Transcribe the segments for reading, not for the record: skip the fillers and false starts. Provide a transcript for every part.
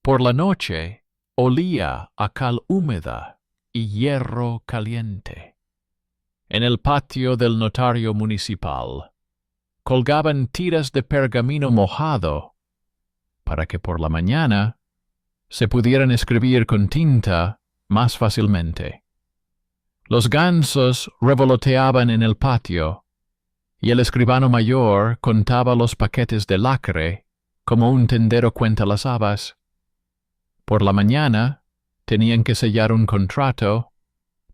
Por la noche olía a cal húmeda y hierro caliente. En el patio del notario municipal colgaban tiras de pergamino mojado para que por la mañana se pudieran escribir con tinta más fácilmente. Los gansos revoloteaban en el patio y el escribano mayor contaba los paquetes de lacre como un tendero cuenta las habas. Por la mañana tenían que sellar un contrato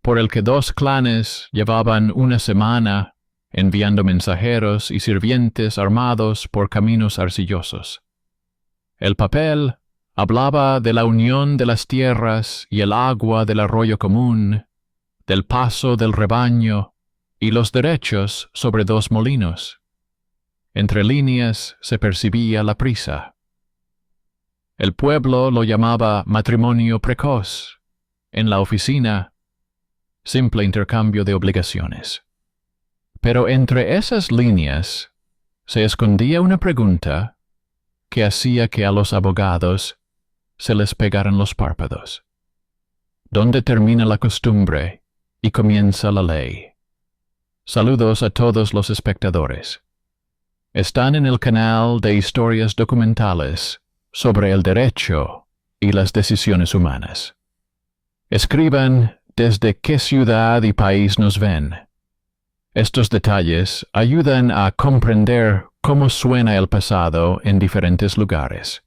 por el que 2 clanes llevaban una semana enviando mensajeros y sirvientes armados por caminos arcillosos. El papel hablaba de la unión de las tierras y el agua del arroyo común, del paso del rebaño y los derechos sobre 2 molinos. Entre líneas se percibía la prisa. El pueblo lo llamaba matrimonio precoz. En la oficina, simple intercambio de obligaciones. Pero entre esas líneas se escondía una pregunta que hacía que a los abogados se les pegaran los párpados. ¿Dónde termina la costumbre y comienza la ley? Saludos a todos los espectadores. Están en el canal de historias documentales sobre el derecho y las decisiones humanas. Escriban desde qué ciudad y país nos ven. Estos detalles ayudan a comprender cómo suena el pasado en diferentes lugares.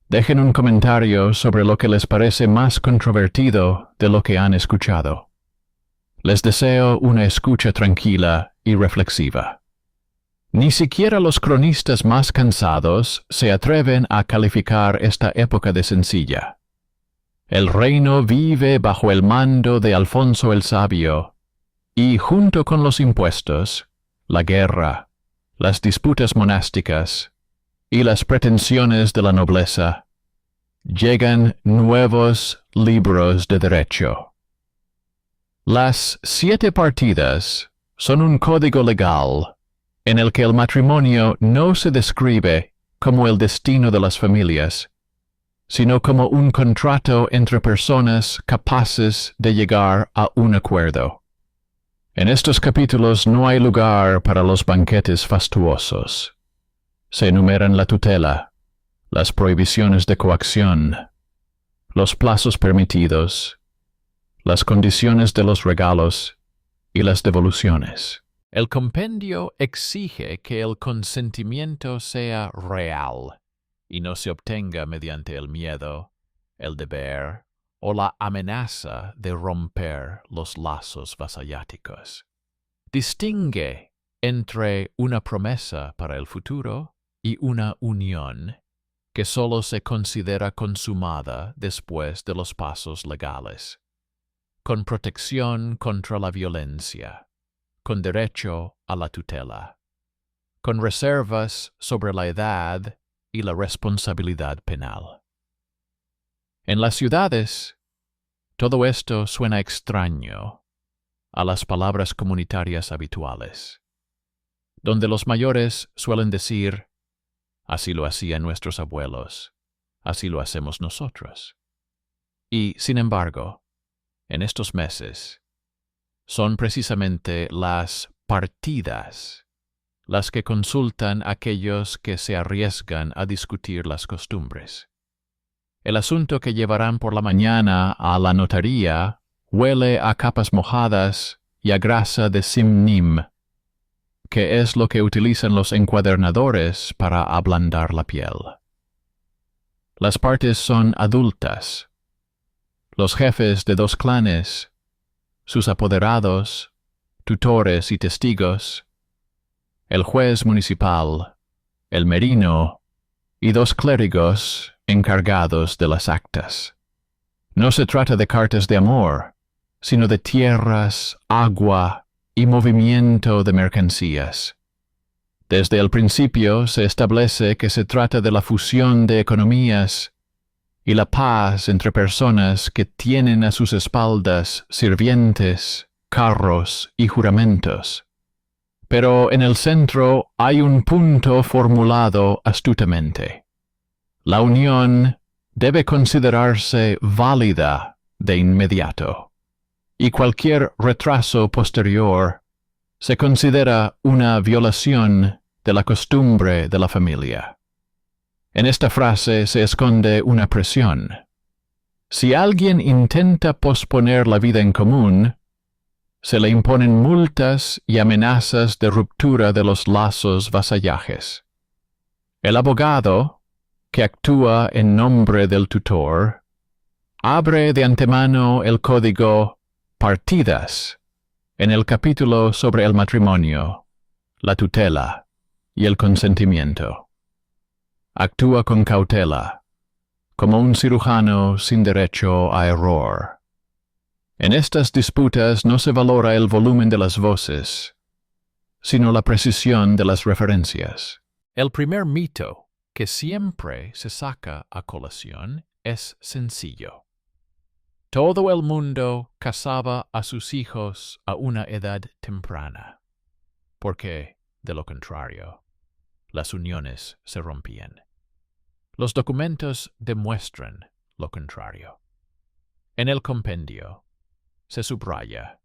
Dejen un comentario sobre lo que les parece más controvertido de lo que han escuchado. Les deseo una escucha tranquila y reflexiva. Ni siquiera los cronistas más cansados se atreven a calificar esta época de sencilla. El reino vive bajo el mando de Alfonso el Sabio, y junto con los impuestos, la guerra, las disputas monásticas y las pretensiones de la nobleza, llegan nuevos libros de derecho. Las 7 partidas son un código legal en el que el matrimonio no se describe como el destino de las familias, sino como un contrato entre personas capaces de llegar a un acuerdo. En estos capítulos no hay lugar para los banquetes fastuosos. Se enumeran la tutela, las prohibiciones de coacción, los plazos permitidos, las condiciones de los regalos y las devoluciones. El compendio exige que el consentimiento sea real y no se obtenga mediante el miedo, el deber o la amenaza de romper los lazos vasalláticos. Distingue entre una promesa para el futuro y una unión que solo se considera consumada después de los pasos legales, con protección contra la violencia, con derecho a la tutela, con reservas sobre la edad y la responsabilidad penal. En las ciudades, todo esto suena extraño a las palabras comunitarias habituales, donde los mayores suelen decir, así lo hacían nuestros abuelos, así lo hacemos nosotros. Y, sin embargo, en estos meses, son precisamente las partidas las que consultan aquellos que se arriesgan a discutir las costumbres. El asunto que llevarán por la mañana a la notaría huele a capas mojadas y a grasa de simnim, que es lo que utilizan los encuadernadores para ablandar la piel. Las partes son adultas. Los jefes de 2 clanes, sus apoderados, tutores y testigos, el juez municipal, el merino y 2 clérigos encargados de las actas. No se trata de cartas de amor, sino de tierras, agua y movimiento de mercancías. Desde el principio se establece que se trata de la fusión de economías y la paz entre personas que tienen a sus espaldas sirvientes, carros y juramentos. Pero en el centro hay un punto formulado astutamente. La unión debe considerarse válida de inmediato, y cualquier retraso posterior se considera una violación de la costumbre de la familia. En esta frase se esconde una presión. Si alguien intenta posponer la vida en común, se le imponen multas y amenazas de ruptura de los lazos vasallajes. El abogado, que actúa en nombre del tutor, abre de antemano el código Partidas en el capítulo sobre el matrimonio, la tutela y el consentimiento. Actúa con cautela, como un cirujano sin derecho a error. En estas disputas no se valora el volumen de las voces, sino la precisión de las referencias. El primer mito que siempre se saca a colación es sencillo. Todo el mundo casaba a sus hijos a una edad temprana, porque, de lo contrario, las uniones se rompían. Los documentos demuestran lo contrario. En el compendio se subraya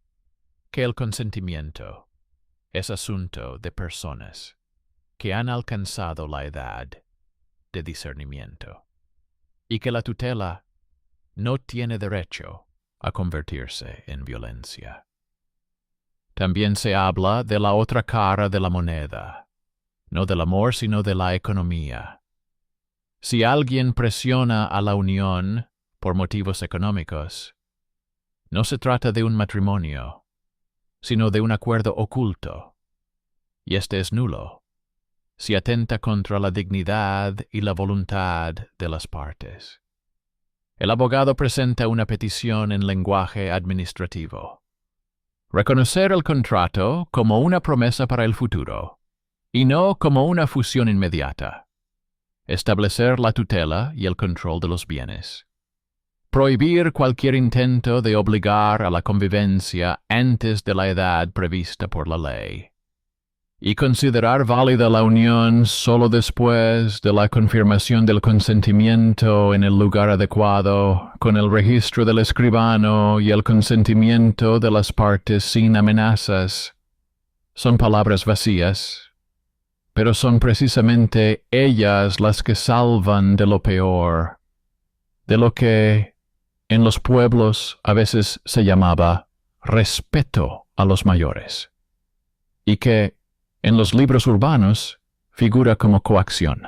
que el consentimiento es asunto de personas que han alcanzado la edad de discernimiento y que la tutela no tiene derecho a convertirse en violencia. También se habla de la otra cara de la moneda, no del amor sino de la economía. Si alguien presiona a la unión por motivos económicos, no se trata de un matrimonio, sino de un acuerdo oculto, y este es nulo si atenta contra la dignidad y la voluntad de las partes. El abogado presenta una petición en lenguaje administrativo. Reconocer el contrato como una promesa para el futuro, y no como una fusión inmediata. Establecer la tutela y el control de los bienes. Prohibir cualquier intento de obligar a la convivencia antes de la edad prevista por la ley. Y considerar válida la unión solo después de la confirmación del consentimiento en el lugar adecuado, con el registro del escribano y el consentimiento de las partes sin amenazas. Son palabras vacías, pero son precisamente ellas las que salvan de lo peor, de lo que en los pueblos a veces se llamaba respeto a los mayores, y que en los libros urbanos figura como coacción.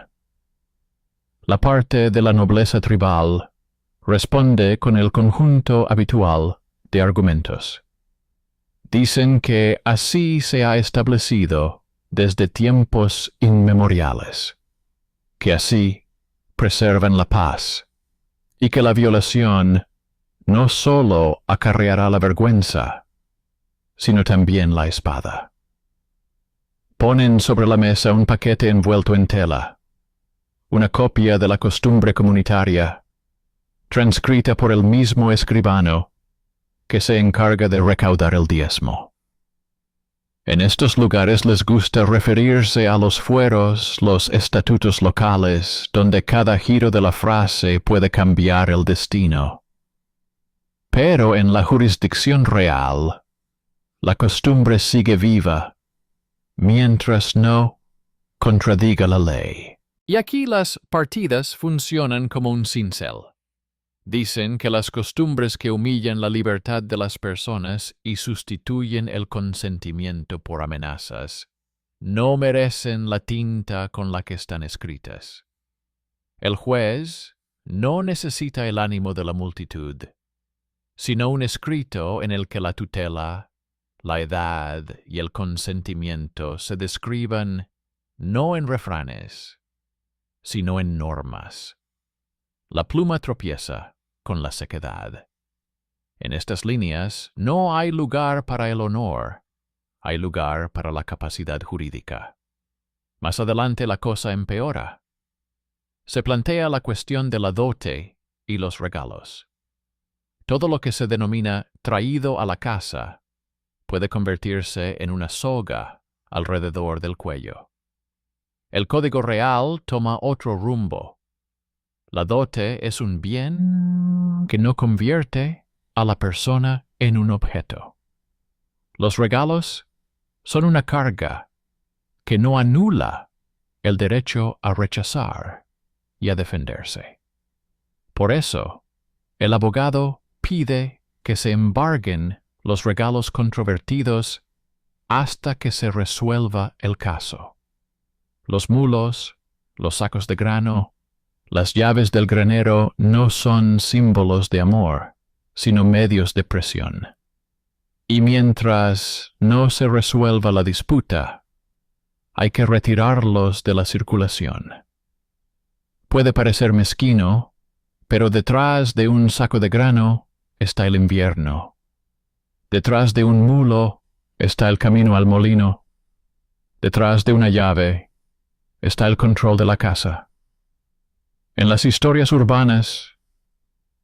La parte de la nobleza tribal responde con el conjunto habitual de argumentos. Dicen que así se ha establecido desde tiempos inmemoriales, que así preservan la paz, y que la violación no sólo acarreará la vergüenza, sino también la espada. Ponen sobre la mesa un paquete envuelto en tela, una copia de la costumbre comunitaria, transcrita por el mismo escribano que se encarga de recaudar el diezmo. En estos lugares les gusta referirse a los fueros, los estatutos locales, donde cada giro de la frase puede cambiar el destino. Pero en la jurisdicción real, la costumbre sigue viva, mientras no contradiga la ley. Y aquí las partidas funcionan como un cincel. Dicen que las costumbres que humillan la libertad de las personas y sustituyen el consentimiento por amenazas no merecen la tinta con la que están escritas. El juez no necesita el ánimo de la multitud, sino un escrito en el que la tutela, la edad y el consentimiento se describan no en refranes, sino en normas. La pluma tropieza con la sequedad. En estas líneas no hay lugar para el honor, hay lugar para la capacidad jurídica. Más adelante la cosa empeora. Se plantea la cuestión de la dote y los regalos. Todo lo que se denomina traído a la casa puede convertirse en una soga alrededor del cuello. El Código Real toma otro rumbo. La dote es un bien que no convierte a la persona en un objeto. Los regalos son una carga que no anula el derecho a rechazar y a defenderse. Por eso, el abogado pide que se embarguen los regalos controvertidos hasta que se resuelva el caso. Los mulos, los sacos de grano, las llaves del granero no son símbolos de amor, sino medios de presión. Y mientras no se resuelva la disputa, hay que retirarlos de la circulación. Puede parecer mezquino, pero detrás de un saco de grano está el invierno. Detrás de un mulo está el camino al molino. Detrás de una llave está el control de la casa. En las historias urbanas,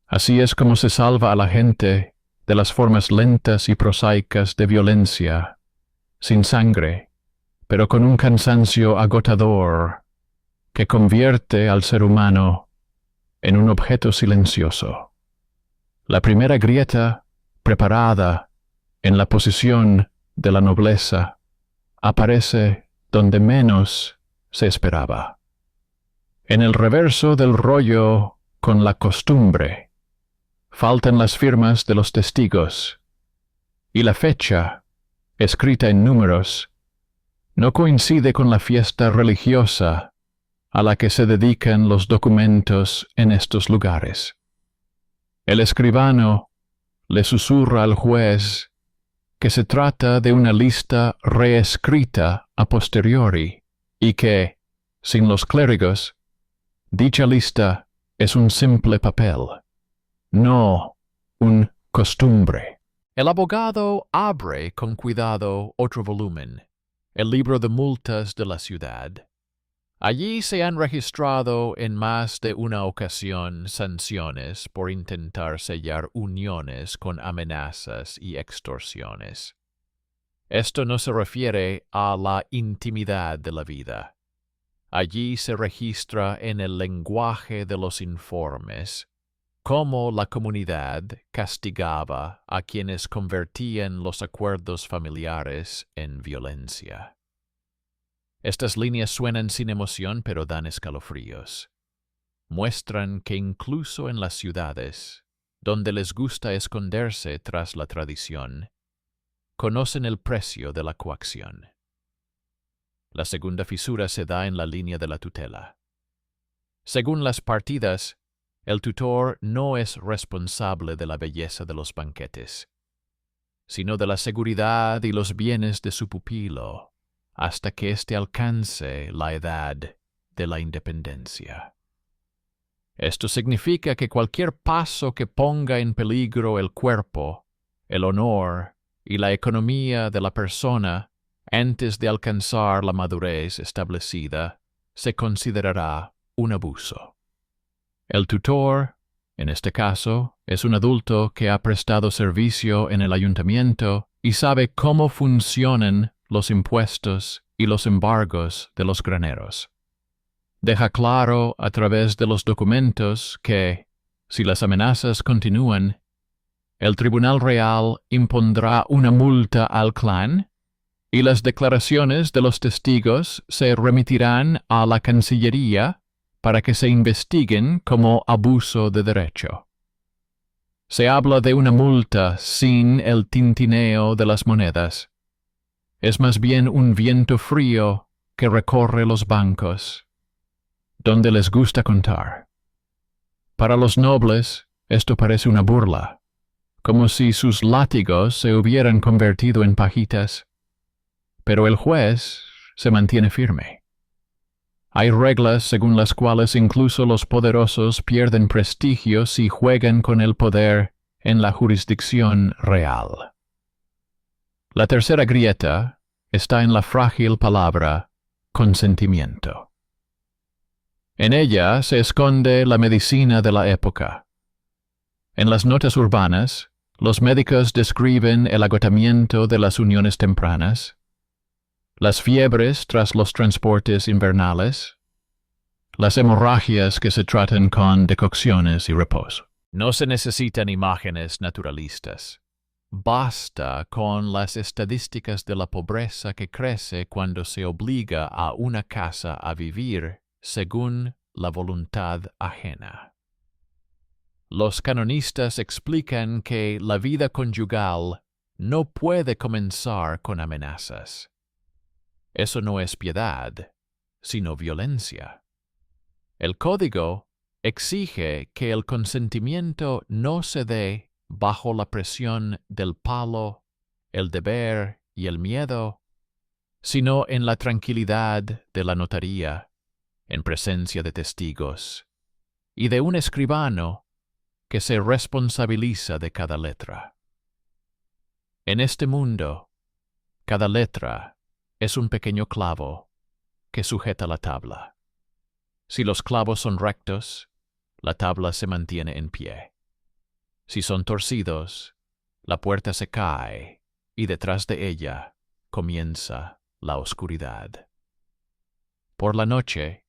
así es como se salva a la gente de las formas lentas y prosaicas de violencia, sin sangre, pero con un cansancio agotador que convierte al ser humano en un objeto silencioso. La primera grieta, preparada en la posición de la nobleza, aparece donde menos se esperaba. En el reverso del rollo con la costumbre, faltan las firmas de los testigos, y la fecha, escrita en números, no coincide con la fiesta religiosa a la que se dedican los documentos en estos lugares. El escribano le susurra al juez que se trata de una lista reescrita a posteriori y que, sin los clérigos, dicha lista es un simple papel, no un costumbre. El abogado abre con cuidado otro volumen, el libro de multas de la ciudad. Allí se han registrado en más de una ocasión sanciones por intentar sellar uniones con amenazas y extorsiones. Esto no se refiere a la intimidad de la vida. Allí se registra en el lenguaje de los informes cómo la comunidad castigaba a quienes convertían los acuerdos familiares en violencia. Estas líneas suenan sin emoción, pero dan escalofríos. Muestran que incluso en las ciudades, donde les gusta esconderse tras la tradición, conocen el precio de la coacción. La segunda fisura se da en la línea de la tutela. Según las partidas, el tutor no es responsable de la belleza de los banquetes, sino de la seguridad y los bienes de su pupilo, hasta que éste alcance la edad de la independencia. Esto significa que cualquier paso que ponga en peligro el cuerpo, el honor y la economía de la persona antes de alcanzar la madurez establecida se considerará un abuso. El tutor, en este caso, es un adulto que ha prestado servicio en el ayuntamiento y sabe cómo funcionan los impuestos y los embargos de los graneros. Deja claro a través de los documentos que, si las amenazas continúan, el Tribunal Real impondrá una multa al clan y las declaraciones de los testigos se remitirán a la Cancillería para que se investiguen como abuso de derecho. Se habla de una multa sin el tintineo de las monedas. Es más bien un viento frío que recorre los bancos, donde les gusta contar. Para los nobles, esto parece una burla, como si sus látigos se hubieran convertido en pajitas. Pero el juez se mantiene firme. Hay reglas según las cuales incluso los poderosos pierden prestigio si juegan con el poder en la jurisdicción real. La tercera grieta está en la frágil palabra consentimiento. En ella se esconde la medicina de la época. En las notas urbanas, los médicos describen el agotamiento de las uniones tempranas, las fiebres tras los transportes invernales, las hemorragias que se tratan con decocciones y reposo. No se necesitan imágenes naturalistas. Basta con las estadísticas de la pobreza que crece cuando se obliga a una casa a vivir según la voluntad ajena. Los canonistas explican que la vida conyugal no puede comenzar con amenazas. Eso no es piedad, sino violencia. El código exige que el consentimiento no se dé bajo la presión del palo, el deber y el miedo, sino en la tranquilidad de la notaría, en presencia de testigos, y de un escribano que se responsabiliza de cada letra. En este mundo, cada letra es un pequeño clavo que sujeta la tabla. Si los clavos son rectos, la tabla se mantiene en pie. Si son torcidos, la puerta se cae y detrás de ella comienza la oscuridad. Por la noche,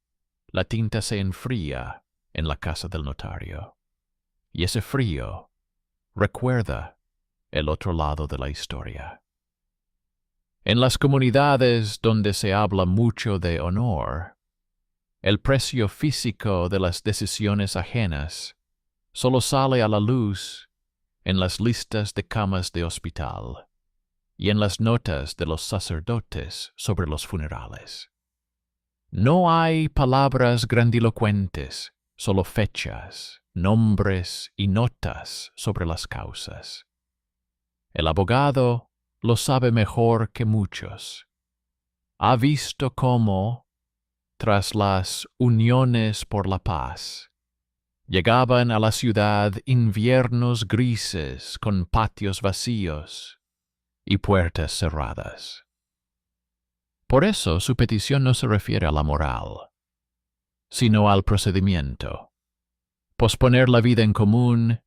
la tinta se enfría en la casa del notario, y ese frío recuerda el otro lado de la historia. En las comunidades donde se habla mucho de honor, el precio físico de las decisiones ajenas solo sale a la luz en las listas de camas de hospital y en las notas de los sacerdotes sobre los funerales. No hay palabras grandilocuentes, solo fechas, nombres y notas sobre las causas. El abogado lo sabe mejor que muchos. Ha visto cómo, tras las uniones por la paz, llegaban a la ciudad inviernos grises con patios vacíos y puertas cerradas. Por eso su petición no se refiere a la moral, sino al procedimiento. Posponer la vida en común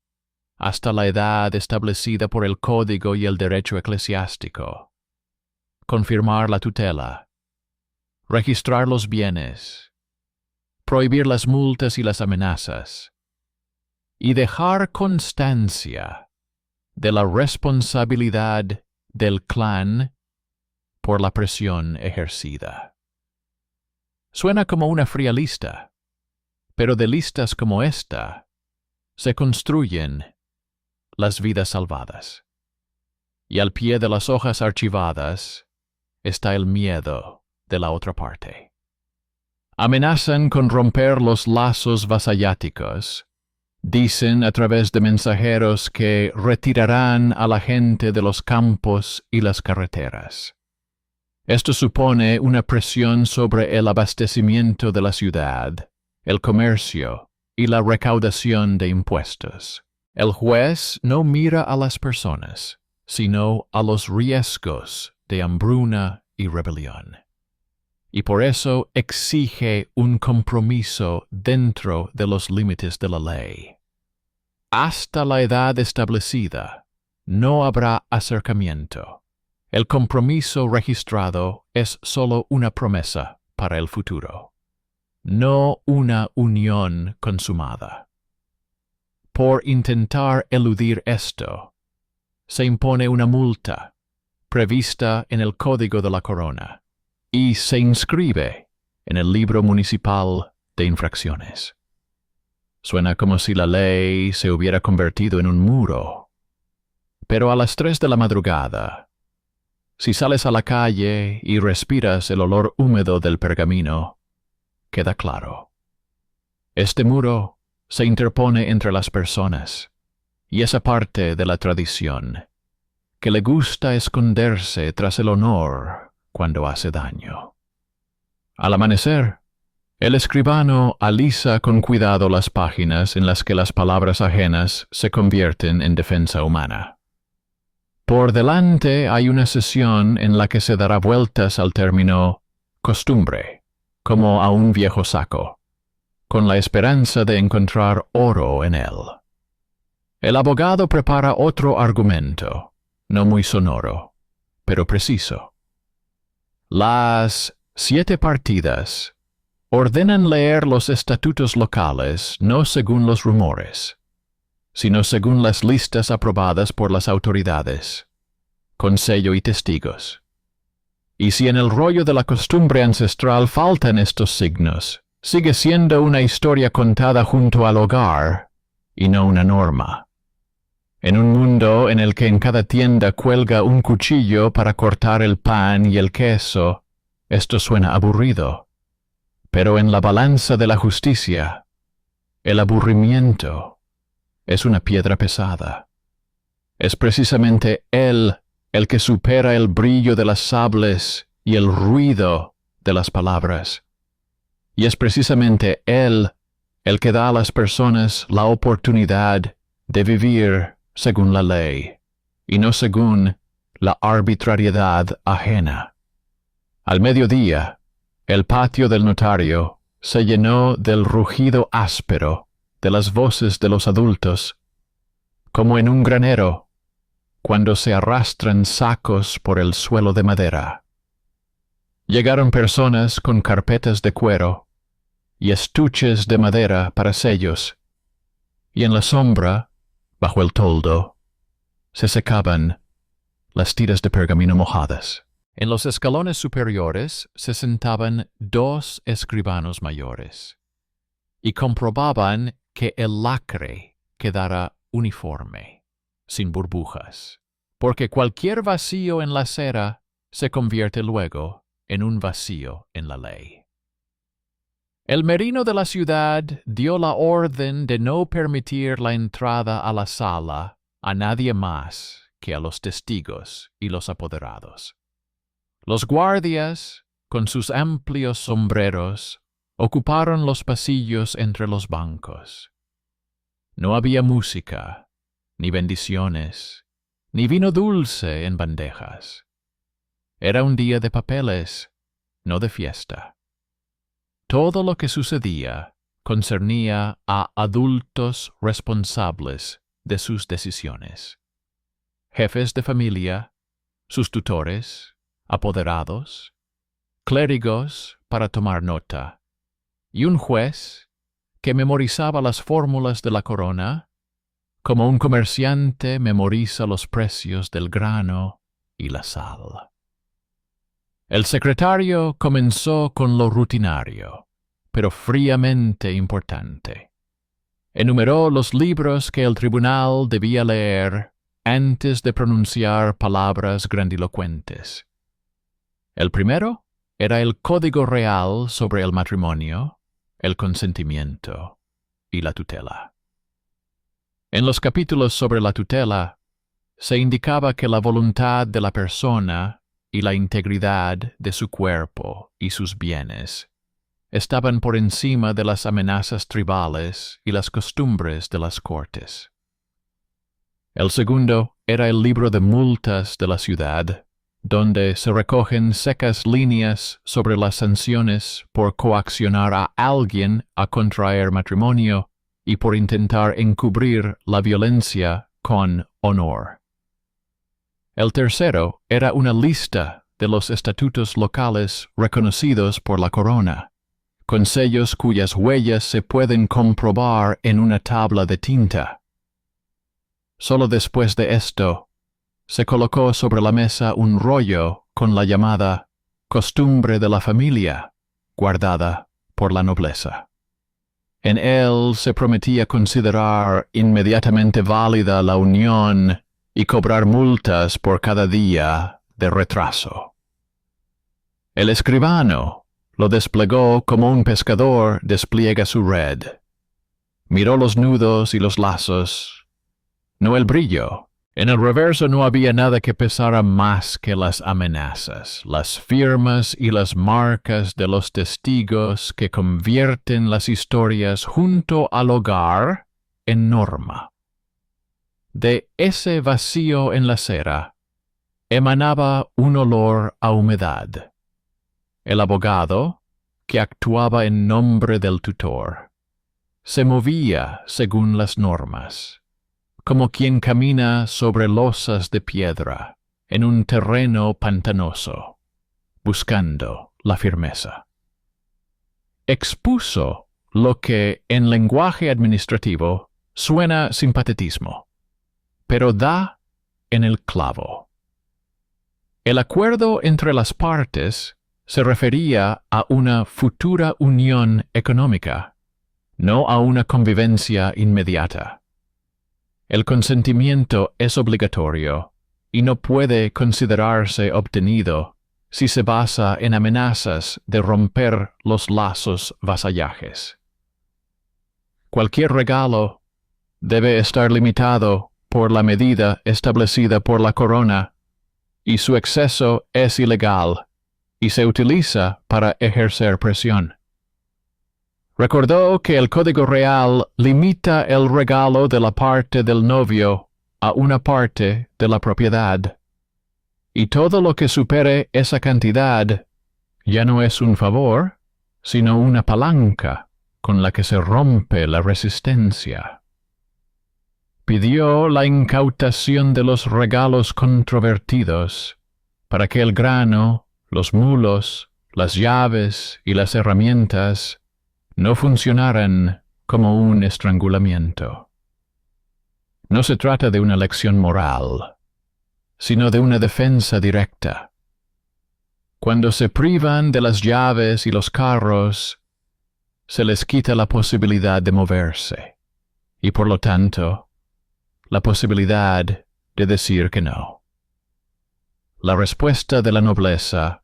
hasta la edad establecida por el Código y el derecho eclesiástico. Confirmar la tutela. Registrar los bienes. Prohibir las multas y las amenazas. Y dejar constancia de la responsabilidad del clan por la presión ejercida. Suena como una fría lista, pero de listas como esta se construyen las vidas salvadas. Y al pie de las hojas archivadas está el miedo de la otra parte. Amenazan con romper los lazos vasalláticos. Dicen a través de mensajeros que retirarán a la gente de los campos y las carreteras. Esto supone una presión sobre el abastecimiento de la ciudad, el comercio y la recaudación de impuestos. El juez no mira a las personas, sino a los riesgos de hambruna y rebelión. Y por eso exige un compromiso dentro de los límites de la ley. Hasta la edad establecida, no habrá acercamiento. El compromiso registrado es solo una promesa para el futuro, no una unión consumada. Por intentar eludir esto, se impone una multa prevista en el Código de la Corona y se inscribe en el libro municipal de infracciones. Suena como si la ley se hubiera convertido en un muro. Pero a las 3 de la madrugada, si sales a la calle y respiras el olor húmedo del pergamino, queda claro. Este muro se interpone entre las personas y esa parte de la tradición que le gusta esconderse tras el honor cuando hace daño. Al amanecer, el escribano alisa con cuidado las páginas en las que las palabras ajenas se convierten en defensa humana. Por delante hay una sesión en la que se dará vueltas al término costumbre, como a un viejo saco, con la esperanza de encontrar oro en él. El abogado prepara otro argumento, no muy sonoro, pero preciso. Las 7 partidas ordenan leer los estatutos locales no según los rumores, sino según las listas aprobadas por las autoridades, con sello y testigos. Y si en el rollo de la costumbre ancestral faltan estos signos, sigue siendo una historia contada junto al hogar y no una norma. En un mundo en el que en cada tienda cuelga un cuchillo para cortar el pan y el queso, esto suena aburrido. Pero en la balanza de la justicia, el aburrimiento es una piedra pesada. Es precisamente él el que supera el brillo de las sables y el ruido de las palabras. Y es precisamente él el que da a las personas la oportunidad de vivir según la ley, y no según la arbitrariedad ajena. Al mediodía, el patio del notario se llenó del rugido áspero de las voces de los adultos, como en un granero, cuando se arrastran sacos por el suelo de madera. Llegaron personas con carpetas de cuero y estuches de madera para sellos, y en la sombra, bajo el toldo, se secaban las tiras de pergamino mojadas. En los escalones superiores se sentaban 2 escribanos mayores, y comprobaban que el lacre quedara uniforme, sin burbujas, porque cualquier vacío en la cera se convierte luego en un vacío en la ley. El merino de la ciudad dio la orden de no permitir la entrada a la sala a nadie más que a los testigos y los apoderados. Los guardias, con sus amplios sombreros, ocuparon los pasillos entre los bancos. No había música, ni bendiciones, ni vino dulce en bandejas. Era un día de papeles, no de fiesta. Todo lo que sucedía concernía a adultos responsables de sus decisiones. Jefes de familia, sus tutores, apoderados, clérigos para tomar nota, y un juez que memorizaba las fórmulas de la corona, como un comerciante memoriza los precios del grano y la sal. El secretario comenzó con lo rutinario, pero fríamente importante. Enumeró los libros que el tribunal debía leer antes de pronunciar palabras grandilocuentes. El primero era el Código Real sobre el matrimonio, el consentimiento y la tutela. En los capítulos sobre la tutela, se indicaba que la voluntad de la persona y la integridad de su cuerpo y sus bienes estaban por encima de las amenazas tribales y las costumbres de las cortes. El segundo era el libro de multas de la ciudad, donde se recogen secas líneas sobre las sanciones por coaccionar a alguien a contraer matrimonio y por intentar encubrir la violencia con honor. El tercero era una lista de los estatutos locales reconocidos por la corona, con sellos cuyas huellas se pueden comprobar en una tabla de tinta. Solo después de esto, se colocó sobre la mesa un rollo con la llamada costumbre de la familia, guardada por la nobleza. En él se prometía considerar inmediatamente válida la unión y cobrar multas por cada día de retraso. El escribano lo desplegó como un pescador despliega su red. Miró los nudos y los lazos, no el brillo. En el reverso no había nada que pesara más que las amenazas, las firmas y las marcas de los testigos que convierten las historias junto al hogar en norma. De ese vacío en la cera emanaba un olor a humedad. El abogado, que actuaba en nombre del tutor, se movía según las normas, como quien camina sobre losas de piedra en un terreno pantanoso, buscando la firmeza. expuso lo que en lenguaje administrativo suena sin patetismo, pero da en el clavo. El acuerdo entre las partes se refería a una futura unión económica, no a una convivencia inmediata. El consentimiento es obligatorio y no puede considerarse obtenido si se basa en amenazas de romper los lazos vasallajes. Cualquier regalo debe estar limitado por la medida establecida por la corona, y su exceso es ilegal y se utiliza para ejercer presión. Recordó que el Código Real limita el regalo de la parte del novio a una parte de la propiedad, y todo lo que supere esa cantidad ya no es un favor, sino una palanca con la que se rompe la resistencia. Pidió la incautación de los regalos controvertidos para que el grano, los mulos, las llaves y las herramientas no funcionaran como un estrangulamiento. No se trata de una lección moral, sino de una defensa directa. Cuando se privan de las llaves y los carros, se les quita la posibilidad de moverse, y por lo tanto, la posibilidad de decir que no. La respuesta de la nobleza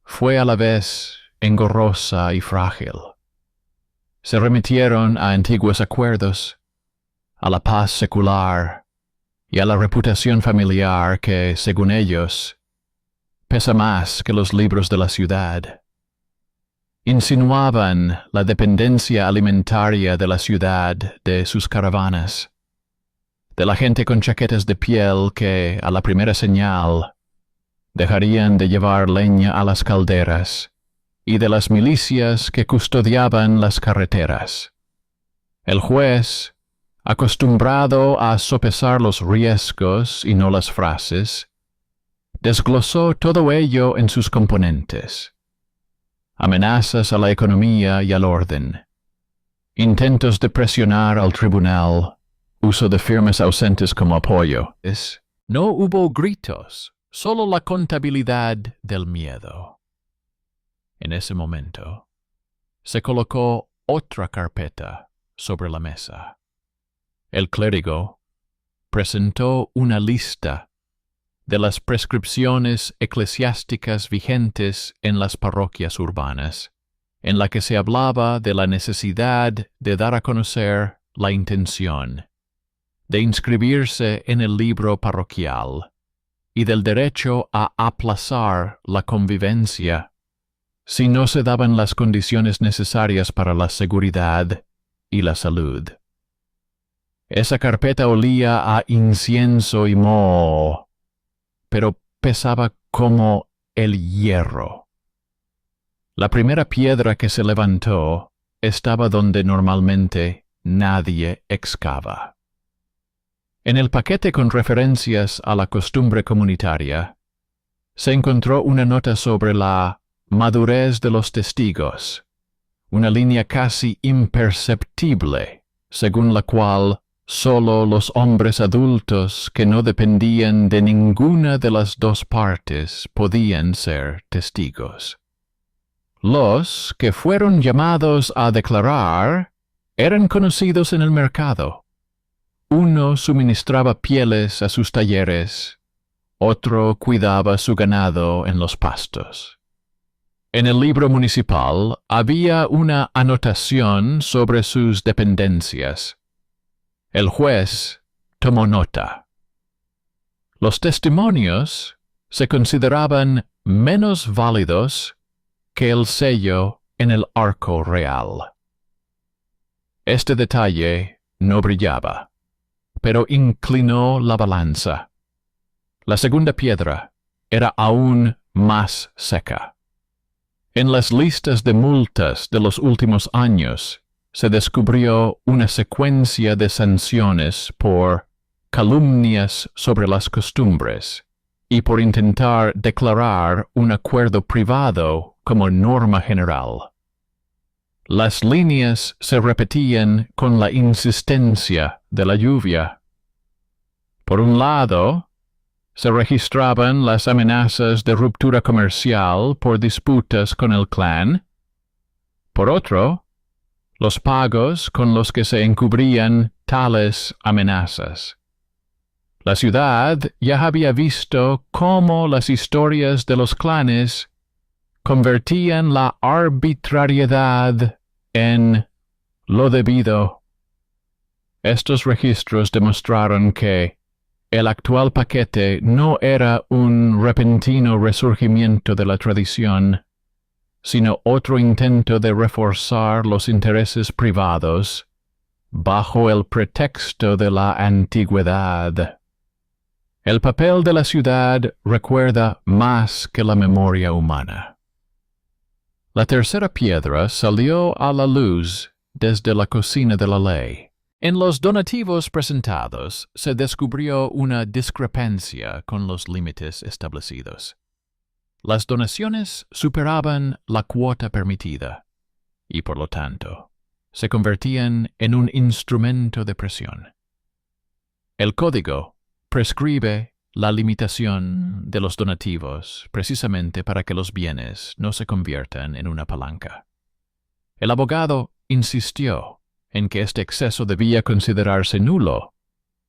fue a la vez engorrosa y frágil. Se remitieron a antiguos acuerdos, a la paz secular y a la reputación familiar que, según ellos, pesa más que los libros de la ciudad. Insinuaban la dependencia alimentaria de la ciudad de sus caravanas, de la gente con chaquetas de piel que, a la primera señal, dejarían de llevar leña a las calderas, y de las milicias que custodiaban las carreteras. El juez, acostumbrado a sopesar los riesgos y no las frases, desglosó todo ello en sus componentes: amenazas a la economía y al orden, intentos de presionar al tribunal, uso de firmas ausentes como apoyo. No hubo gritos, solo la contabilidad del miedo. En ese momento, se colocó otra carpeta sobre la mesa. El clérigo presentó una lista de las prescripciones eclesiásticas vigentes en las parroquias urbanas, en la que se hablaba de la necesidad de dar a conocer la intención de inscribirse en el libro parroquial y del derecho a aplazar la convivencia si no se daban las condiciones necesarias para la seguridad y la salud. Esa carpeta olía a incienso y moho, pero pesaba como el hierro. La primera piedra que se levantó estaba donde normalmente nadie excava. En el paquete con referencias a la costumbre comunitaria, se encontró una nota sobre la madurez de los testigos, una línea casi imperceptible, según la cual solo los hombres adultos que no dependían de ninguna de las dos partes podían ser testigos. Los que fueron llamados a declarar eran conocidos en el mercado. Uno suministraba pieles a sus talleres, otro cuidaba su ganado en los pastos. En el libro municipal había una anotación sobre sus dependencias. El juez tomó nota. Los testimonios se consideraban menos válidos que el sello en el arco real. Este detalle no brillaba, pero inclinó la balanza. La segunda piedra era aún más seca. En las listas de multas de los últimos años se descubrió una secuencia de sanciones por calumnias sobre las costumbres y por intentar declarar un acuerdo privado como norma general. Las líneas se repetían con la insistencia de la lluvia. Por un lado, se registraban las amenazas de ruptura comercial por disputas con el clan. Por otro, los pagos con los que se encubrían tales amenazas. La ciudad ya había visto cómo las historias de los clanes convertían la arbitrariedad en lo debido. Estos registros demostraron que el actual paquete no era un repentino resurgimiento de la tradición, sino otro intento de reforzar los intereses privados bajo el pretexto de la antigüedad. El papel de la ciudad recuerda más que la memoria humana. La tercera piedra salió a la luz desde la cocina de la ley. En los donativos presentados se descubrió una discrepancia con los límites establecidos. Las donaciones superaban la cuota permitida y, por lo tanto, se convertían en un instrumento de presión. El código prescribe la limitación de los donativos precisamente para que los bienes no se conviertan en una palanca. El abogado insistió en que este exceso debía considerarse nulo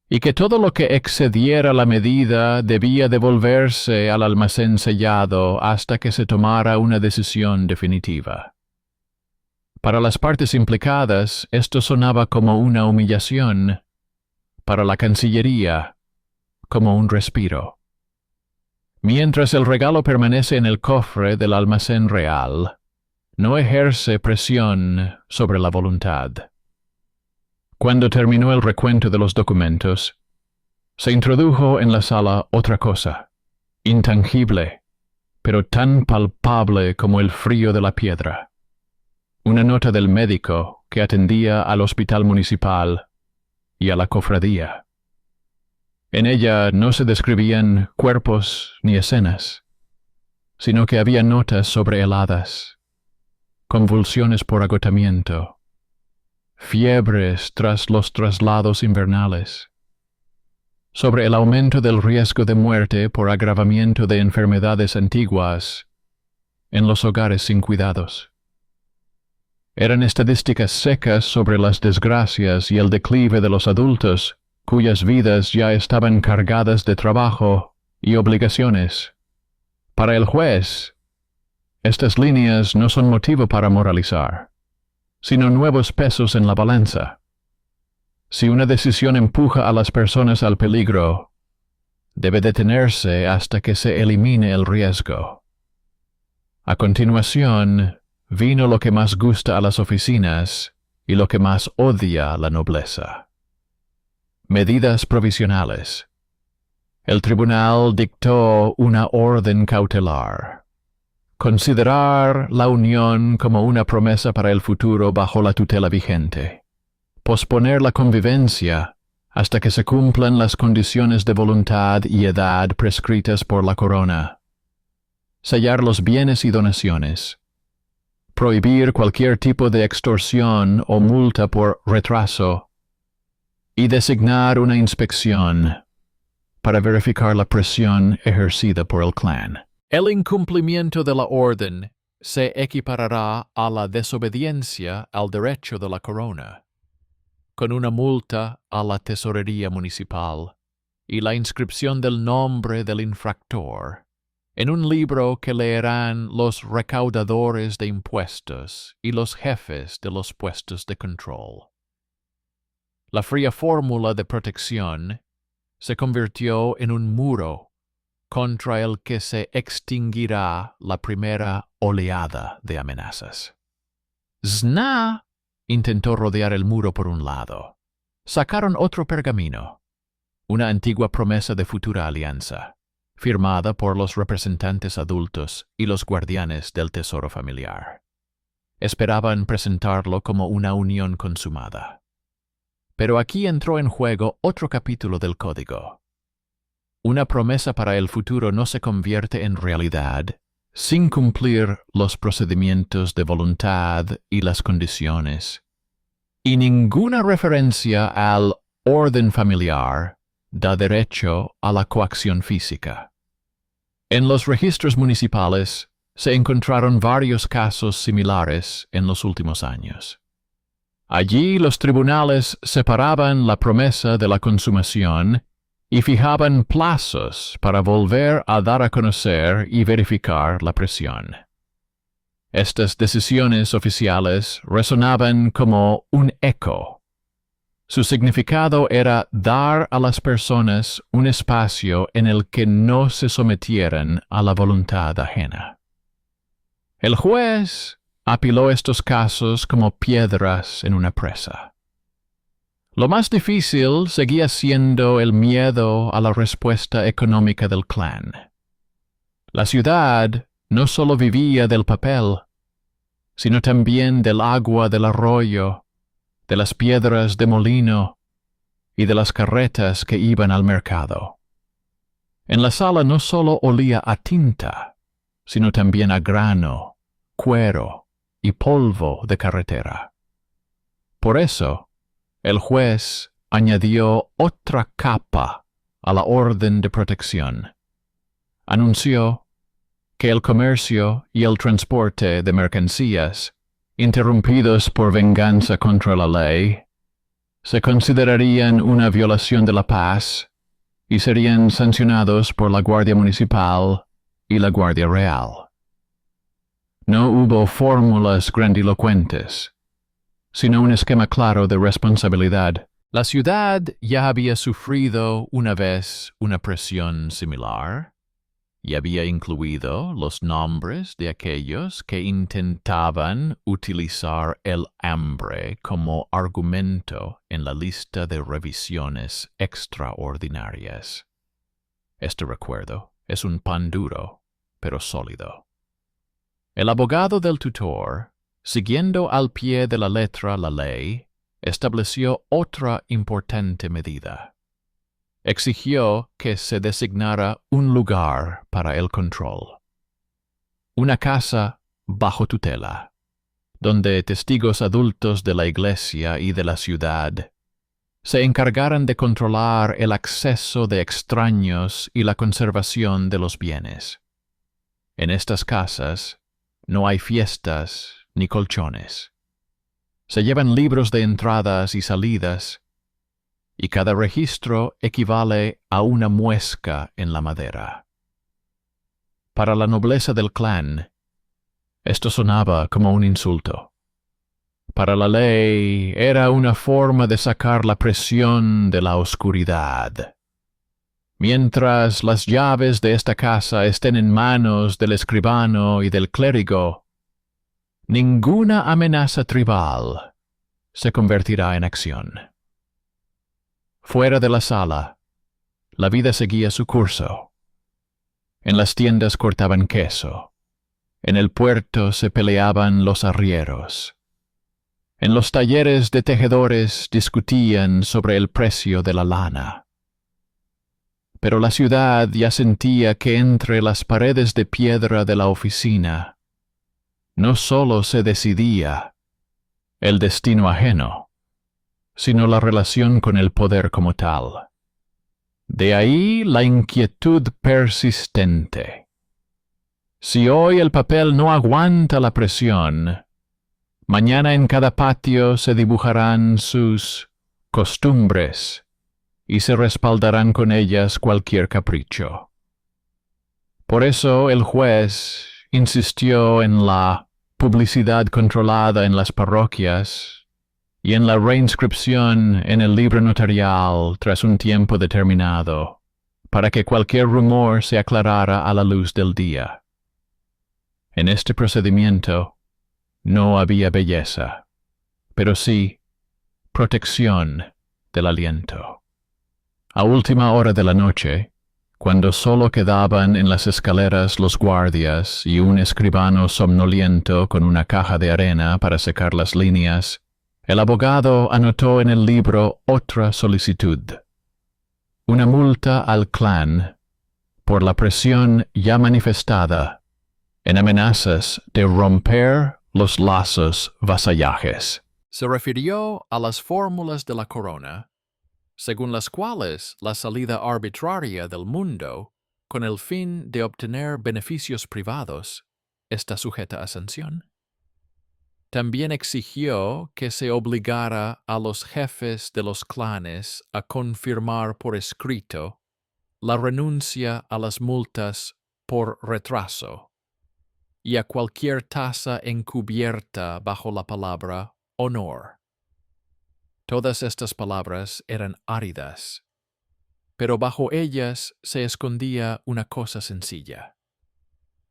y que todo lo que excediera la medida debía devolverse al almacén sellado hasta que se tomara una decisión definitiva. Para las partes implicadas, esto sonaba como una humillación. Para la Cancillería, como un respiro. Mientras el regalo permanece en el cofre del almacén real, no ejerce presión sobre la voluntad. Cuando terminó el recuento de los documentos, se introdujo en la sala otra cosa, intangible, pero tan palpable como el frío de la piedra. Una nota del médico que atendía al hospital municipal y a la cofradía. En ella no se describían cuerpos ni escenas, sino que había notas sobre heladas, convulsiones por agotamiento, fiebres tras los traslados invernales, sobre el aumento del riesgo de muerte por agravamiento de enfermedades antiguas en los hogares sin cuidados. Eran estadísticas secas sobre las desgracias y el declive de los adultos, cuyas vidas ya estaban cargadas de trabajo y obligaciones. Para el juez, estas líneas no son motivo para moralizar, sino nuevos pesos en la balanza. Si una decisión empuja a las personas al peligro, debe detenerse hasta que se elimine el riesgo. A continuación, vino lo que más gusta a las oficinas y lo que más odia a la nobleza. Medidas provisionales. El tribunal dictó una orden cautelar. Considerar la unión como una promesa para el futuro bajo la tutela vigente. Posponer la convivencia hasta que se cumplan las condiciones de voluntad y edad prescritas por la corona. Sellar los bienes y donaciones. Prohibir cualquier tipo de extorsión o multa por retraso. Y designar una inspección para verificar la presión ejercida por el clan. El incumplimiento de la orden se equiparará a la desobediencia al derecho de la corona, con una multa a la tesorería municipal y la inscripción del nombre del infractor en un libro que leerán los recaudadores de impuestos y los jefes de los puestos de control. La fría fórmula de protección se convirtió en un muro contra el que se extinguirá la primera oleada de amenazas. Zna intentó rodear el muro por un lado. Sacaron otro pergamino, una antigua promesa de futura alianza, firmada por los representantes adultos y los guardianes del tesoro familiar. Esperaban presentarlo como una unión consumada. Pero aquí entró en juego otro capítulo del código. Una promesa para el futuro no se convierte en realidad sin cumplir los procedimientos de voluntad y las condiciones, y ninguna referencia al orden familiar da derecho a la coacción física. En los registros municipales se encontraron varios casos similares en los últimos años. Allí los tribunales separaban la promesa de la consumación y fijaban plazos para volver a dar a conocer y verificar la presión. Estas decisiones oficiales resonaban como un eco. Su significado era dar a las personas un espacio en el que no se sometieran a la voluntad ajena. El juez apiló estos casos como piedras en una presa. Lo más difícil seguía siendo el miedo a la respuesta económica del clan. La ciudad no solo vivía del papel, sino también del agua del arroyo, de las piedras de molino y de las carretas que iban al mercado. En la sala no solo olía a tinta, sino también a grano, cuero y polvo de carretera. Por eso, el juez añadió otra capa a la orden de protección. Anunció que el comercio y el transporte de mercancías, interrumpidos por venganza contra la ley, se considerarían una violación de la paz y serían sancionados por la Guardia Municipal y la Guardia Real. No hubo fórmulas grandilocuentes, sino un esquema claro de responsabilidad. La ciudad ya había sufrido una vez una presión similar y había incluido los nombres de aquellos que intentaban utilizar el hambre como argumento en la lista de revisiones extraordinarias. Este recuerdo es un pan duro, pero sólido. El abogado del tutor, siguiendo al pie de la letra la ley, estableció otra importante medida. Exigió que se designara un lugar para el control. Una casa bajo tutela, donde testigos adultos de la iglesia y de la ciudad se encargaran de controlar el acceso de extraños y la conservación de los bienes. En estas casas no hay fiestas ni colchones. Se llevan libros de entradas y salidas, y cada registro equivale a una muesca en la madera. Para la nobleza del clan, esto sonaba como un insulto. Para la ley era una forma de sacar la presión de la oscuridad. Mientras las llaves de esta casa estén en manos del escribano y del clérigo, ninguna amenaza tribal se convertirá en acción. Fuera de la sala, la vida seguía su curso. En las tiendas cortaban queso. En el puerto se peleaban los arrieros. En los talleres de tejedores discutían sobre el precio de la lana. Pero la ciudad ya sentía que entre las paredes de piedra de la oficina no solo se decidía el destino ajeno, sino la relación con el poder como tal. De ahí la inquietud persistente. Si hoy el papel no aguanta la presión, mañana en cada patio se dibujarán sus costumbres y se respaldarán con ellas cualquier capricho. Por eso el juez insistió en la publicidad controlada en las parroquias y en la reinscripción en el libro notarial tras un tiempo determinado, para que cualquier rumor se aclarara a la luz del día. En este procedimiento no había belleza, pero sí protección del aliento. A última hora de la noche, cuando solo quedaban en las escaleras los guardias y un escribano somnoliento con una caja de arena para secar las líneas, el abogado anotó en el libro otra solicitud: una multa al clan por la presión ya manifestada en amenazas de romper los lazos vasallajes. Se refirió a las fórmulas de la corona, según las cuales la salida arbitraria del mundo, con el fin de obtener beneficios privados, está sujeta a sanción. También exigió que se obligara a los jefes de los clanes a confirmar por escrito la renuncia a las multas por retraso y a cualquier tasa encubierta bajo la palabra honor. Todas estas palabras eran áridas, pero bajo ellas se escondía una cosa sencilla: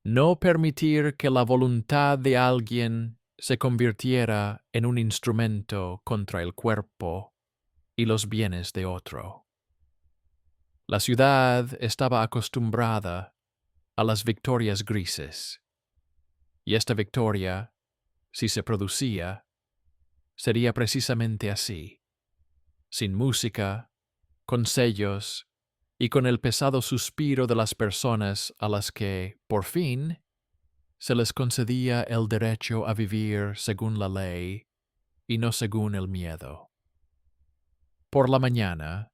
no permitir que la voluntad de alguien se convirtiera en un instrumento contra el cuerpo y los bienes de otro. La ciudad estaba acostumbrada a las victorias grises, y esta victoria, si se producía, sería precisamente así, sin música, con sellos y con el pesado suspiro de las personas a las que, por fin, se les concedía el derecho a vivir según la ley y no según el miedo. Por la mañana,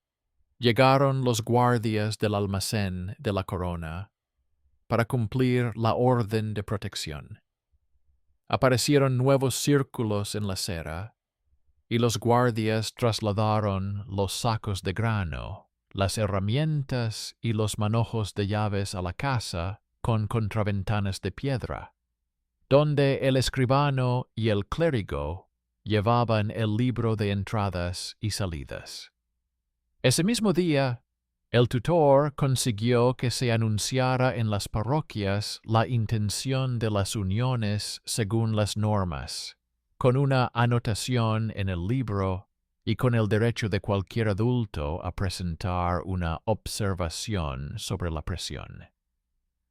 llegaron los guardias del almacén de la corona para cumplir la orden de protección. Aparecieron nuevos círculos en la acera, y los guardias trasladaron los sacos de grano, las herramientas y los manojos de llaves a la casa con contraventanas de piedra, donde el escribano y el clérigo llevaban el libro de entradas y salidas. Ese mismo día, el tutor consiguió que se anunciara en las parroquias la intención de las uniones según las normas, con una anotación en el libro y con el derecho de cualquier adulto a presentar una observación sobre la presión.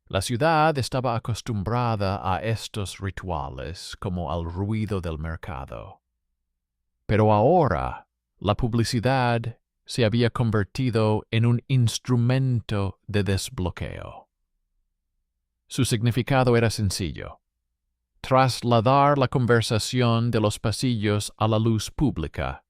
La ciudad estaba acostumbrada a estos rituales como al ruido del mercado. Pero ahora la publicidad se había convertido en un instrumento de desbloqueo. Su significado era sencillo: trasladar la conversación de los pasillos a la luz pública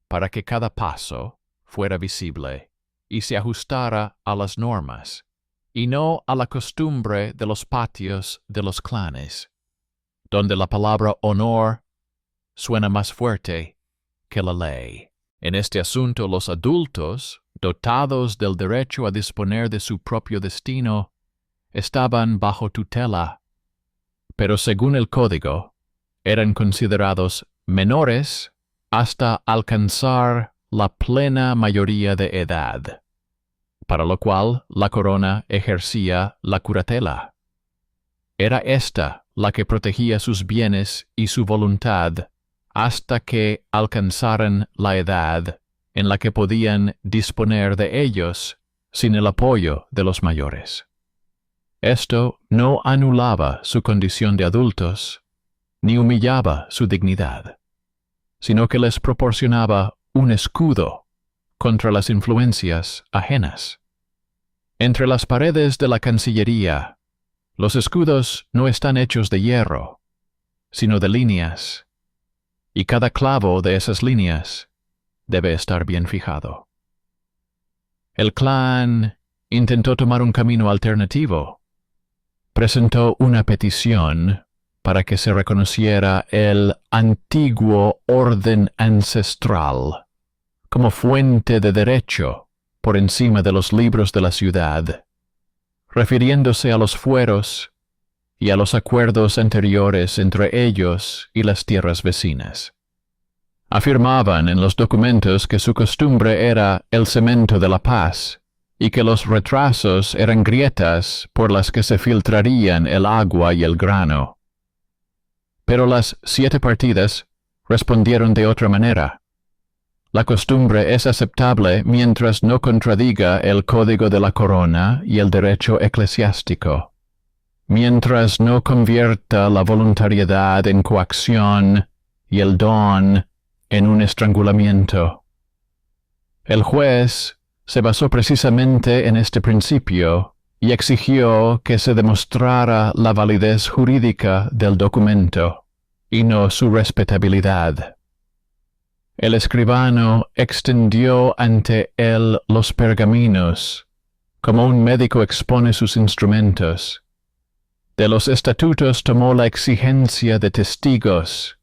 para que cada paso fuera visible y se ajustara a las normas, y no a la costumbre de los patios de los clanes, donde la palabra honor suena más fuerte que la ley. En este asunto, los adultos, dotados del derecho a disponer de su propio destino, estaban bajo tutela, pero según el código, eran considerados menores hasta alcanzar la plena mayoría de edad, para lo cual la corona ejercía la curatela. Era ésta la que protegía sus bienes y su voluntad hasta que alcanzaran la edad en la que podían disponer de ellos sin el apoyo de los mayores. Esto no anulaba su condición de adultos, ni humillaba su dignidad, sino que les proporcionaba un escudo contra las influencias ajenas. Entre las paredes de la Cancillería, los escudos no están hechos de hierro, sino de líneas, y cada clavo de esas líneas debe estar bien fijado. El clan intentó tomar un camino alternativo. Presentó una petición para que se reconociera el antiguo orden ancestral como fuente de derecho por encima de los libros de la ciudad, refiriéndose a los fueros y a los acuerdos anteriores entre ellos y las tierras vecinas. Afirmaban en los documentos que su costumbre era el cemento de la paz y que los retrasos eran grietas por las que se filtrarían el agua y el grano. Pero las 7 partidas respondieron de otra manera. La costumbre es aceptable mientras no contradiga el código de la corona y el derecho eclesiástico, mientras no convierta la voluntariedad en coacción y el don en un estrangulamiento. El juez se basó precisamente en este principio y exigió que se demostrara la validez jurídica del documento y no su respetabilidad. El escribano extendió ante él los pergaminos, como un médico expone sus instrumentos. De los estatutos tomó la exigencia de testigos,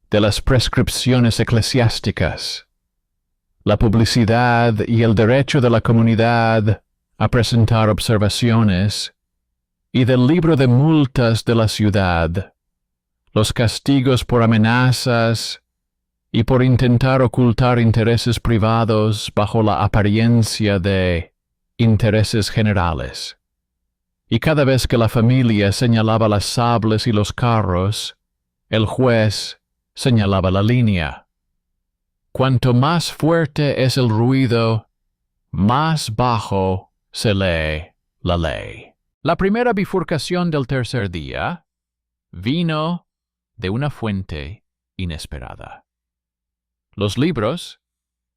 de las prescripciones eclesiásticas, la publicidad y el derecho de la comunidad a presentar observaciones, y del libro de multas de la ciudad, los castigos por amenazas y por intentar ocultar intereses privados bajo la apariencia de intereses generales. Y cada vez que la familia señalaba las sables y los carros, el juez señalaba la línea. Cuanto más fuerte es el ruido, más bajo se lee la ley. La primera bifurcación del tercer día vino de una fuente inesperada. Los libros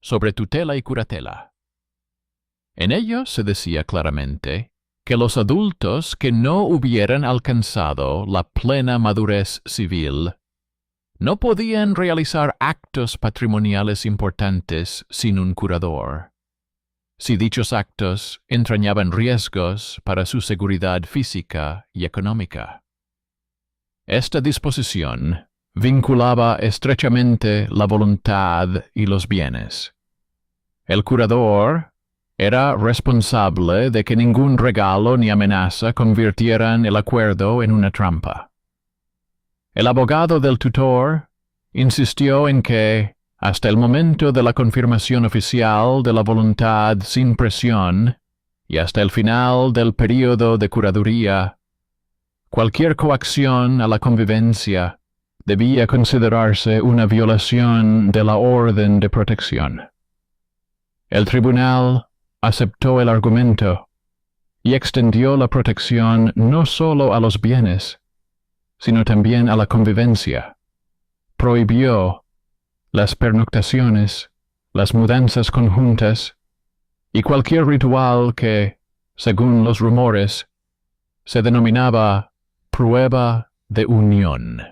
sobre tutela y curatela. En ellos se decía claramente que los adultos que no hubieran alcanzado la plena madurez civil no podían realizar actos patrimoniales importantes sin un curador, si dichos actos entrañaban riesgos para su seguridad física y económica. Esta disposición vinculaba estrechamente la voluntad y los bienes. El curador era responsable de que ningún regalo ni amenaza convirtieran el acuerdo en una trampa. El abogado del tutor insistió en que, hasta el momento de la confirmación oficial de la voluntad sin presión y hasta el final del período de curaduría, cualquier coacción a la convivencia debía considerarse una violación de la orden de protección. El tribunal aceptó el argumento y extendió la protección no solo a los bienes, sino también a la convivencia. Prohibió las pernoctaciones, las mudanzas conjuntas y cualquier ritual que, según los rumores, se denominaba prueba de unión.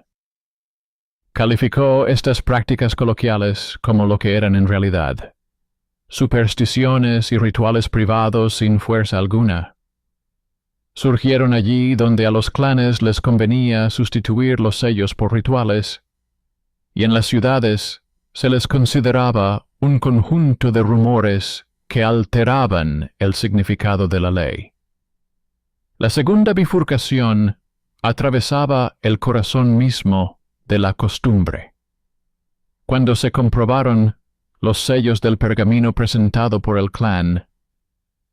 Calificó estas prácticas coloquiales como lo que eran en realidad: supersticiones y rituales privados sin fuerza alguna. Surgieron allí donde a los clanes les convenía sustituir los sellos por rituales, y en las ciudades se les consideraba un conjunto de rumores que alteraban el significado de la ley. La segunda bifurcación atravesaba el corazón mismo de la costumbre. Cuando se comprobaron los sellos del pergamino presentado por el clan,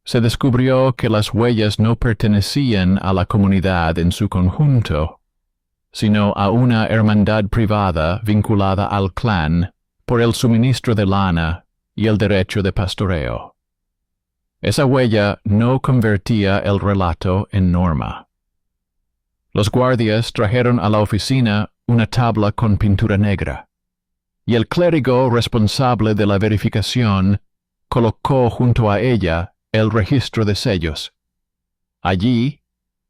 se descubrió que las huellas no pertenecían a la comunidad en su conjunto, sino a una hermandad privada vinculada al clan por el suministro de lana y el derecho de pastoreo. Esa huella no convertía el relato en norma. Los guardias trajeron a la oficina una tabla con pintura negra, y el clérigo responsable de la verificación colocó junto a ella el registro de sellos. Allí,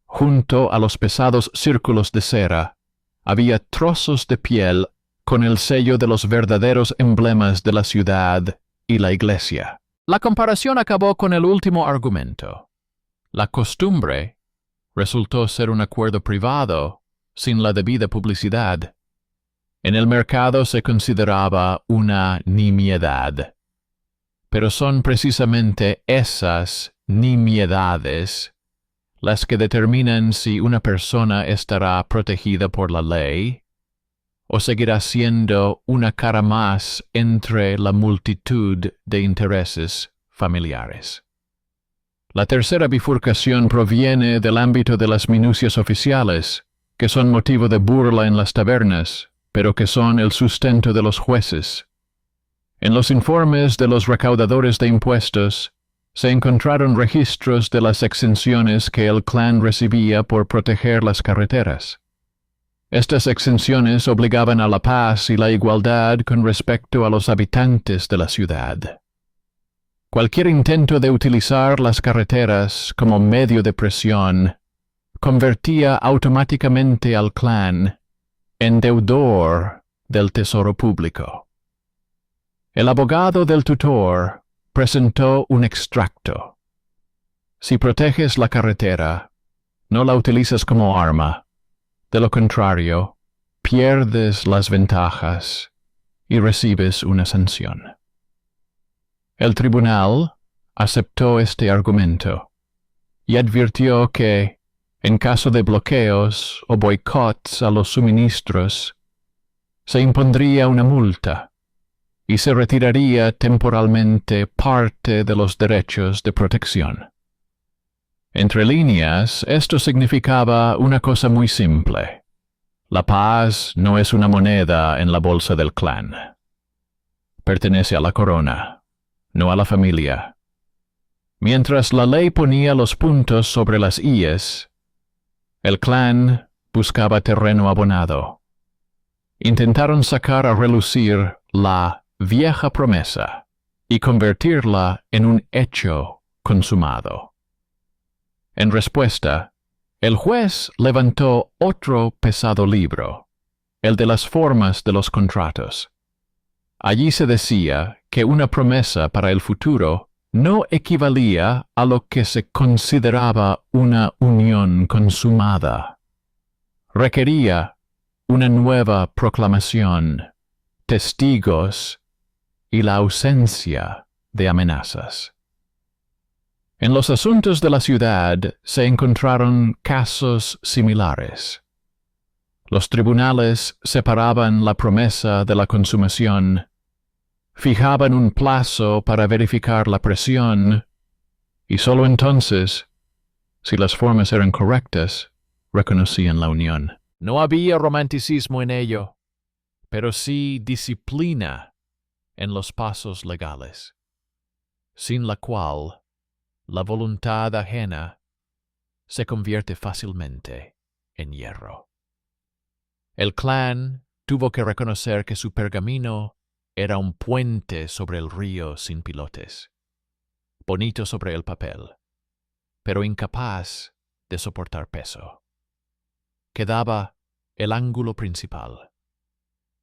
junto a los pesados círculos de cera, había trozos de piel con el sello de los verdaderos emblemas de la ciudad y la iglesia. La comparación acabó con el último argumento. La costumbre resultó ser un acuerdo privado sin la debida publicidad. En el mercado se consideraba una nimiedad. Pero son precisamente esas nimiedades las que determinan si una persona estará protegida por la ley o seguirá siendo una cara más entre la multitud de intereses familiares. La tercera bifurcación proviene del ámbito de las minucias oficiales, que son motivo de burla en las tabernas, pero que son el sustento de los jueces. En los informes de los recaudadores de impuestos, se encontraron registros de las exenciones que el clan recibía por proteger las carreteras. Estas exenciones obligaban a la paz y la igualdad con respecto a los habitantes de la ciudad. Cualquier intento de utilizar las carreteras como medio de presión convertía automáticamente al clan en deudor del tesoro público. El abogado del tutor presentó un extracto. Si proteges la carretera, no la utilizas como arma. De lo contrario, pierdes las ventajas y recibes una sanción. El tribunal aceptó este argumento y advirtió que, en caso de bloqueos o boicots a los suministros, se impondría una multa y se retiraría temporalmente parte de los derechos de protección. Entre líneas, esto significaba una cosa muy simple. La paz no es una moneda en la bolsa del clan. Pertenece a la corona, no a la familia. Mientras la ley ponía los puntos sobre las íes, el clan buscaba terreno abonado. Intentaron sacar a relucir la vieja promesa y convertirla en un hecho consumado. En respuesta, el juez levantó otro pesado libro, el de las formas de los contratos. Allí se decía que una promesa para el futuro no equivalía a lo que se consideraba una unión consumada. Requería una nueva proclamación, testigos y la ausencia de amenazas. En los asuntos de la ciudad se encontraron casos similares. Los tribunales separaban la promesa de la consumación, fijaban un plazo para verificar la presión, y sólo entonces, si las formas eran correctas, reconocían la unión. No había romanticismo en ello, pero sí disciplina en los pasos legales, sin la cual la voluntad ajena se convierte fácilmente en hierro. El clan tuvo que reconocer que su pergamino era un puente sobre el río sin pilotes, bonito sobre el papel, pero incapaz de soportar peso. Quedaba el ángulo principal,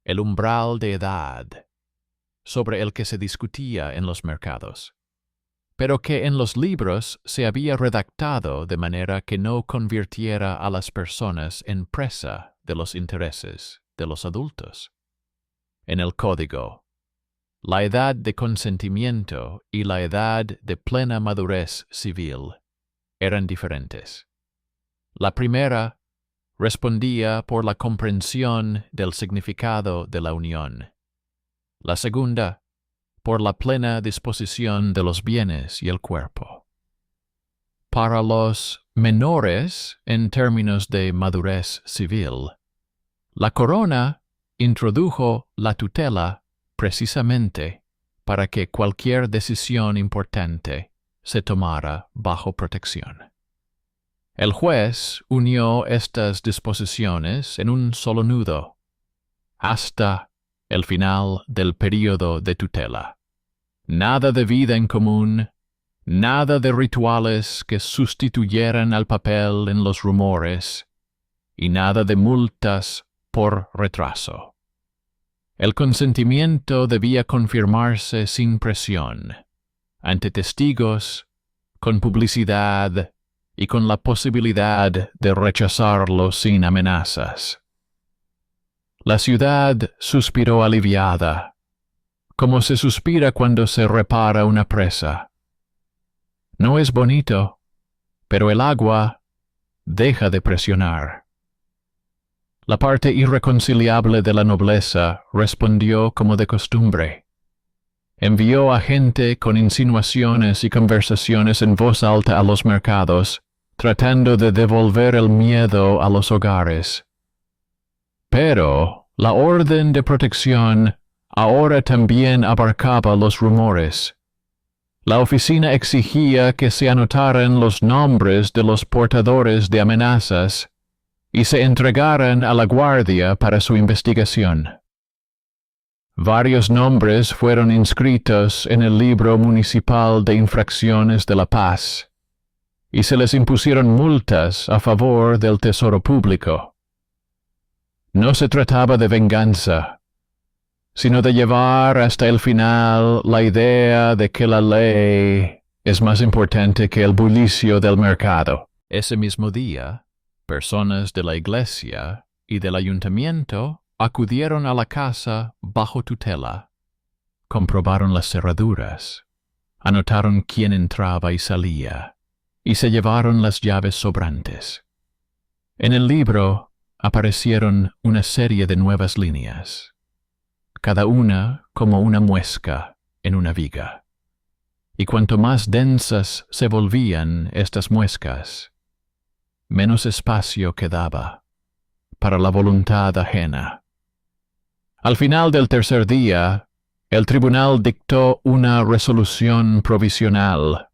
el umbral de edad, sobre el que se discutía en los mercados, pero que en los libros se había redactado de manera que no convirtiera a las personas en presa de los intereses de los adultos. En el código, la edad de consentimiento y la edad de plena madurez civil eran diferentes. La primera respondía por la comprensión del significado de la unión. La segunda, por la plena disposición de los bienes y el cuerpo. Para los menores, en términos de madurez civil, la corona introdujo la tutela precisamente para que cualquier decisión importante se tomara bajo protección. El juez unió estas disposiciones en un solo nudo, hasta el final del período de tutela. Nada de vida en común, nada de rituales que sustituyeran al papel en los rumores, y nada de multas por retraso. El consentimiento debía confirmarse sin presión, ante testigos, con publicidad y con la posibilidad de rechazarlo sin amenazas. La ciudad suspiró aliviada, como se suspira cuando se repara una presa. No es bonito, pero el agua deja de presionar. La parte irreconciliable de la nobleza respondió como de costumbre. Envió a gente con insinuaciones y conversaciones en voz alta a los mercados, tratando de devolver el miedo a los hogares. Pero la orden de protección ahora también abarcaba los rumores. La oficina exigía que se anotaran los nombres de los portadores de amenazas y se entregaran a la guardia para su investigación. Varios nombres fueron inscritos en el libro municipal de infracciones de la paz, y se les impusieron multas a favor del tesoro público. No se trataba de venganza, sino de llevar hasta el final la idea de que la ley es más importante que el bullicio del mercado. Ese mismo día, personas de la iglesia y del ayuntamiento acudieron a la casa bajo tutela, comprobaron las cerraduras, anotaron quién entraba y salía, y se llevaron las llaves sobrantes. En el libro aparecieron una serie de nuevas líneas, cada una como una muesca en una viga. Y cuanto más densas se volvían estas muescas, menos espacio quedaba para la voluntad ajena. Al final del tercer día, el tribunal dictó una resolución provisional,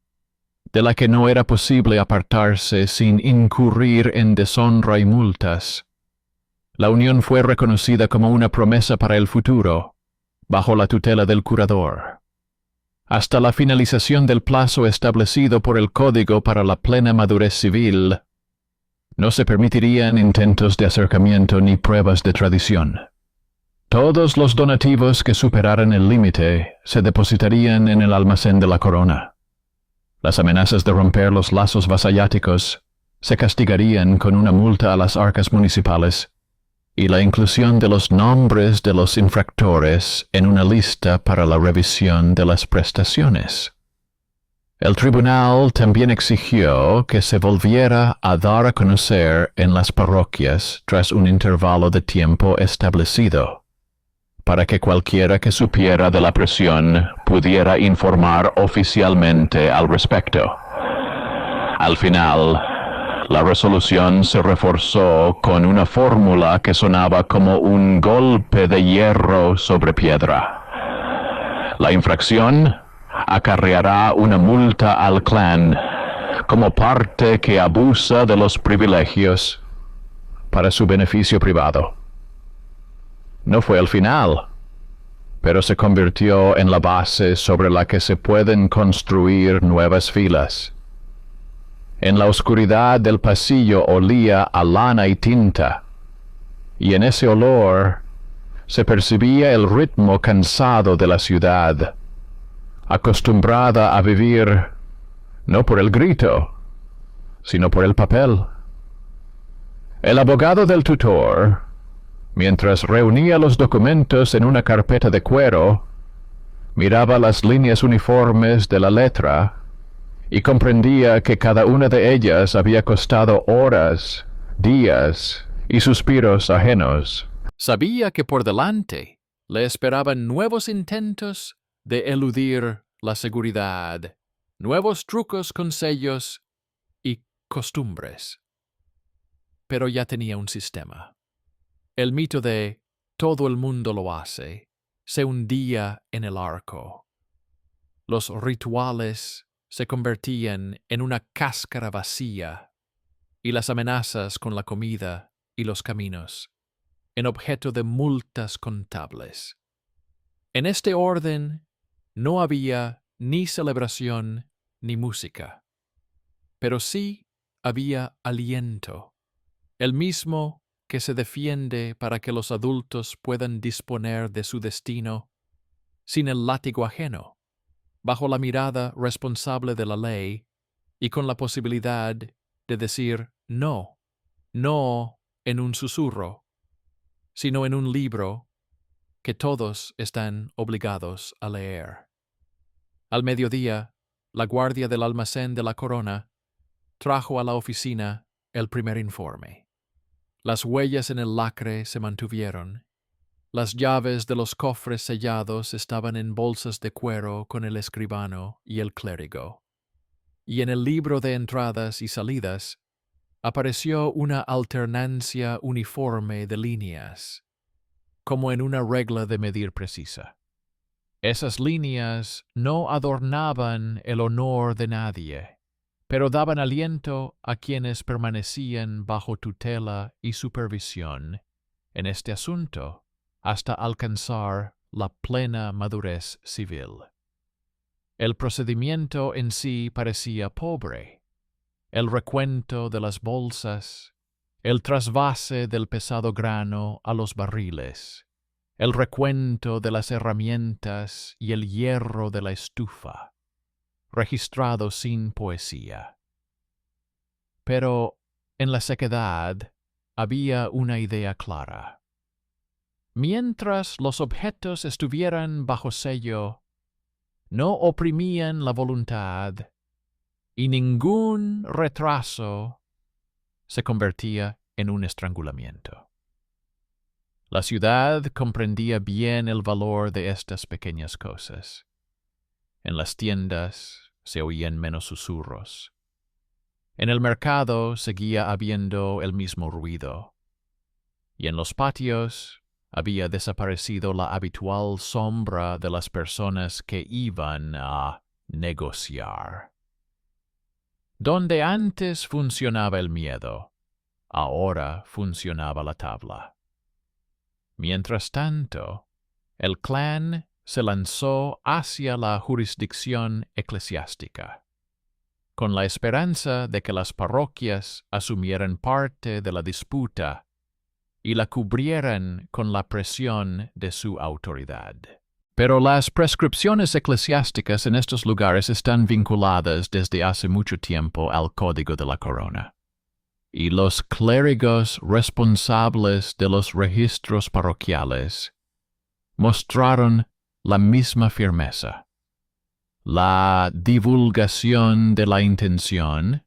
de la que no era posible apartarse sin incurrir en deshonra y multas. La unión fue reconocida como una promesa para el futuro, bajo la tutela del curador. Hasta la finalización del plazo establecido por el Código para la plena madurez civil, no se permitirían intentos de acercamiento ni pruebas de tradición. Todos los donativos que superaran el límite se depositarían en el almacén de la corona. Las amenazas de romper los lazos vasalláticos se castigarían con una multa a las arcas municipales y la inclusión de los nombres de los infractores en una lista para la revisión de las prestaciones. El tribunal también exigió que se volviera a dar a conocer en las parroquias tras un intervalo de tiempo establecido, para que cualquiera que supiera de la presión pudiera informar oficialmente al respecto. Al final, la resolución se reforzó con una fórmula que sonaba como un golpe de hierro sobre piedra. La infracción acarreará una multa al clan como parte que abusa de los privilegios para su beneficio privado. No fue el final, pero se convirtió en la base sobre la que se pueden construir nuevas filas. En la oscuridad del pasillo olía a lana y tinta, y en ese olor se percibía el ritmo cansado de la ciudad, acostumbrada a vivir no por el grito, sino por el papel. El abogado del tutor, mientras reunía los documentos en una carpeta de cuero, miraba las líneas uniformes de la letra y comprendía que cada una de ellas había costado horas, días y suspiros ajenos. Sabía que por delante le esperaban nuevos intentos de eludir la seguridad, nuevos trucos con sellos y costumbres. Pero ya tenía un sistema. El mito de todo el mundo lo hace se hundía en el arco. Los rituales se convertían en una cáscara vacía y las amenazas con la comida y los caminos en objeto de multas contables. En este orden no había ni celebración ni música, pero sí había aliento, el mismo que se defiende para que los adultos puedan disponer de su destino sin el látigo ajeno, bajo la mirada responsable de la ley y con la posibilidad de decir no, no en un susurro, sino en un libro que todos están obligados a leer. Al mediodía, la guardia del almacén de la corona trajo a la oficina el primer informe. Las huellas en el lacre se mantuvieron. Las llaves de los cofres sellados estaban en bolsas de cuero con el escribano y el clérigo. Y en el libro de entradas y salidas apareció una alternancia uniforme de líneas, como en una regla de medir precisa. Esas líneas no adornaban el honor de nadie, pero daban aliento a quienes permanecían bajo tutela y supervisión en este asunto hasta alcanzar la plena madurez civil. El procedimiento en sí parecía pobre. El recuento de las bolsas, el trasvase del pesado grano a los barriles, el recuento de las herramientas y el hierro de la estufa, registrado sin poesía. Pero en la sequedad había una idea clara. Mientras los objetos estuvieran bajo sello, no oprimían la voluntad, y ningún retraso se convertía en un estrangulamiento. La ciudad comprendía bien el valor de estas pequeñas cosas. En las tiendas se oían menos susurros. En el mercado seguía habiendo el mismo ruido. Y en los patios había desaparecido la habitual sombra de las personas que iban a negociar. Donde antes funcionaba el miedo, ahora funcionaba la tabla. Mientras tanto, el clan se lanzó hacia la jurisdicción eclesiástica, con la esperanza de que las parroquias asumieran parte de la disputa y la cubrieran con la presión de su autoridad. Pero las prescripciones eclesiásticas en estos lugares están vinculadas desde hace mucho tiempo al Código de la Corona, y los clérigos responsables de los registros parroquiales mostraron la misma firmeza. La divulgación de la intención,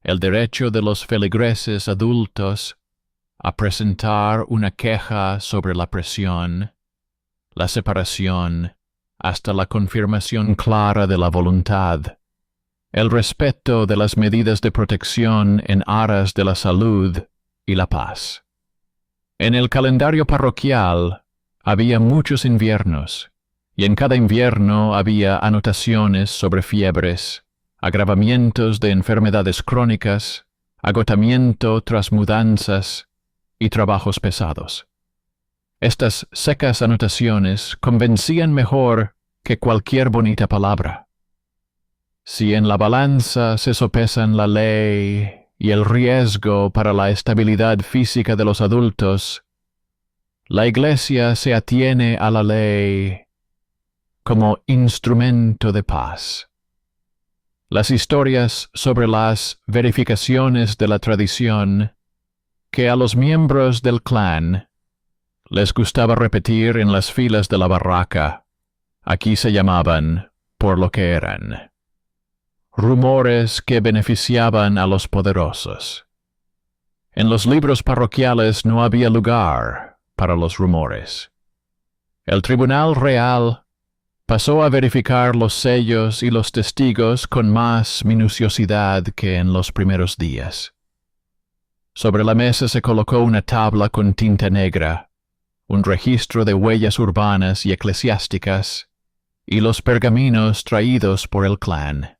el derecho de los feligreses adultos a presentar una queja sobre la presión, la separación, hasta la confirmación clara de la voluntad, el respeto de las medidas de protección en aras de la salud y la paz. En el calendario parroquial había muchos inviernos, y en cada invierno había anotaciones sobre fiebres, agravamientos de enfermedades crónicas, agotamiento tras mudanzas, y trabajos pesados. Estas secas anotaciones convencían mejor que cualquier bonita palabra. Si en la balanza se sopesan la ley y el riesgo para la estabilidad física de los adultos, la Iglesia se atiene a la ley como instrumento de paz. Las historias sobre las verificaciones de la tradición que a los miembros del clan les gustaba repetir en las filas de la barraca, aquí se llamaban por lo que eran: rumores que beneficiaban a los poderosos. En los libros parroquiales no había lugar para los rumores. El tribunal real pasó a verificar los sellos y los testigos con más minuciosidad que en los primeros días. Sobre la mesa se colocó una tabla con tinta negra, un registro de huellas urbanas y eclesiásticas, y los pergaminos traídos por el clan.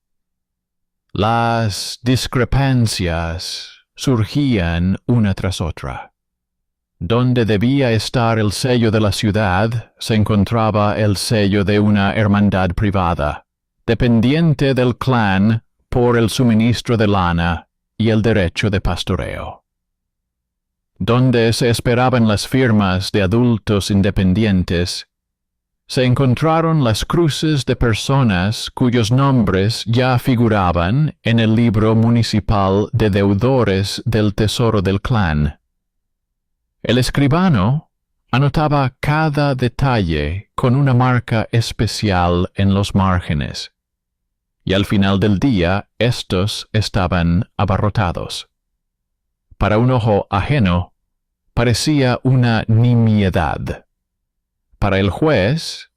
Las discrepancias surgían una tras otra. Donde debía estar el sello de la ciudad, se encontraba el sello de una hermandad privada, dependiente del clan por el suministro de lana y el derecho de pastoreo. Donde se esperaban las firmas de adultos independientes, se encontraron las cruces de personas cuyos nombres ya figuraban en el libro municipal de deudores del tesoro del clan. El escribano anotaba cada detalle con una marca especial en los márgenes, y al final del día estos estaban abarrotados. Para un ojo ajeno, parecía una nimiedad. Para el juez,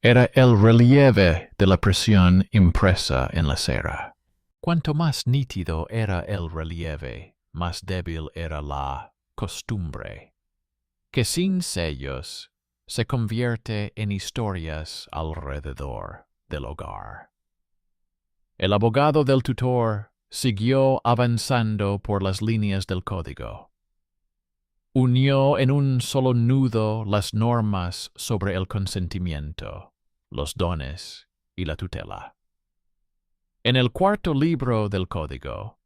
era el relieve de la presión impresa en la cera. Cuanto más nítido era el relieve, más débil era la costumbre, que sin sellos se convierte en historias alrededor del hogar. El abogado del tutor siguió avanzando por las líneas del código. unió en un solo nudo las normas sobre el consentimiento, los dones y la tutela. En el cuarto libro del Código,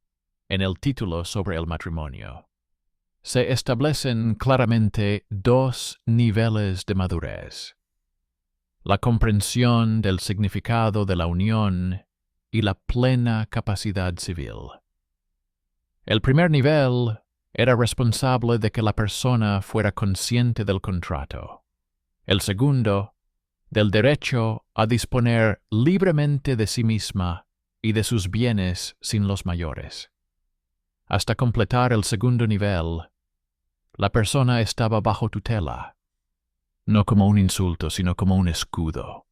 en el título sobre el matrimonio, se establecen claramente dos niveles de madurez: la comprensión del significado de la unión y la plena capacidad civil. El primer nivel era responsable de que la persona fuera consciente del contrato. El segundo, del derecho a disponer libremente de sí misma y de sus bienes sin los mayores. Hasta completar el segundo nivel, la persona estaba bajo tutela, no como un insulto, sino como un escudo.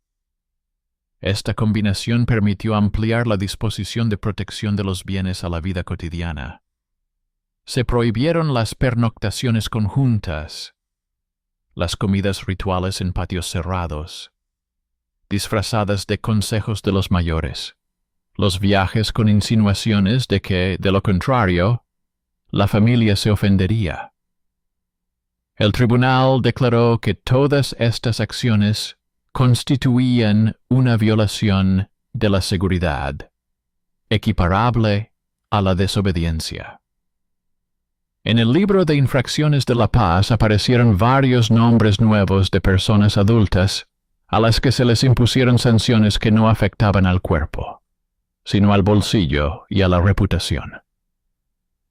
Esta combinación permitió ampliar la disposición de protección de los bienes a la vida cotidiana. Se prohibieron las pernoctaciones conjuntas, las comidas rituales en patios cerrados, disfrazadas de consejos de los mayores, los viajes con insinuaciones de que, de lo contrario, la familia se ofendería. El tribunal declaró que todas estas acciones constituían una violación de la seguridad, equiparable a la desobediencia. En el libro de infracciones de la paz aparecieron varios nombres nuevos de personas adultas a las que se les impusieron sanciones que no afectaban al cuerpo, sino al bolsillo y a la reputación.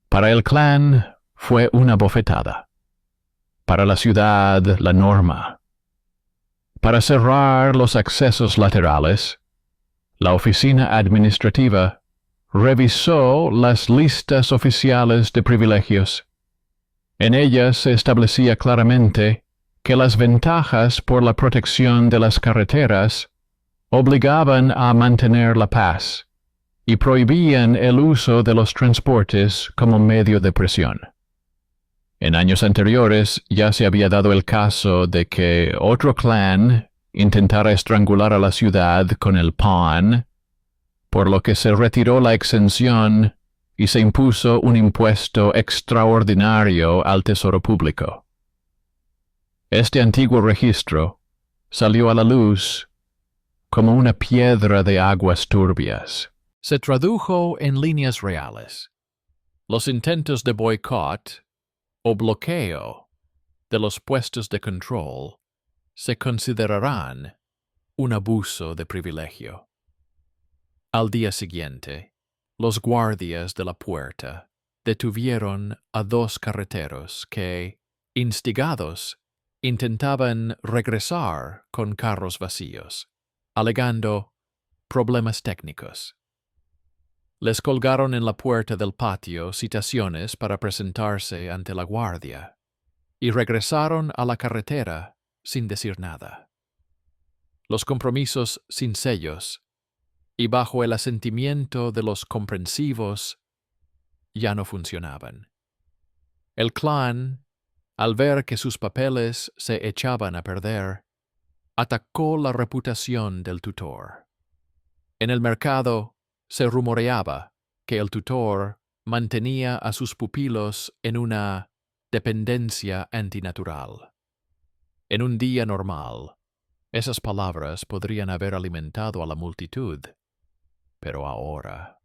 Para el clan fue una bofetada. Para la ciudad, la norma. Para cerrar los accesos laterales, la oficina administrativa revisó las listas oficiales de privilegios. En ellas se establecía claramente que las ventajas por la protección de las carreteras obligaban a mantener la paz y prohibían el uso de los transportes como medio de presión. En años anteriores ya se había dado el caso de que otro clan intentara estrangular a la ciudad con el pan, por lo que se retiró la exención y se impuso un impuesto extraordinario al tesoro público. Este antiguo registro salió a la luz como una piedra de aguas turbias. Se tradujo en líneas reales. Los intentos de boicot o bloqueo de los puestos de control se considerarán un abuso de privilegio. Al día siguiente, los guardias de la puerta detuvieron a dos carreteros que, instigados, intentaban regresar con carros vacíos, alegando problemas técnicos. Les colgaron en la puerta del patio citaciones para presentarse ante la guardia y regresaron a la carretera sin decir nada. Los compromisos sin sellos y bajo el asentimiento de los comprensivos ya no funcionaban. El clan, al ver que sus papeles se echaban a perder, atacó la reputación del tutor. En el mercado se rumoreaba que el tutor mantenía a sus pupilos en una dependencia antinatural. En un día normal, esas palabras podrían haber alimentado a la multitud, pero ahora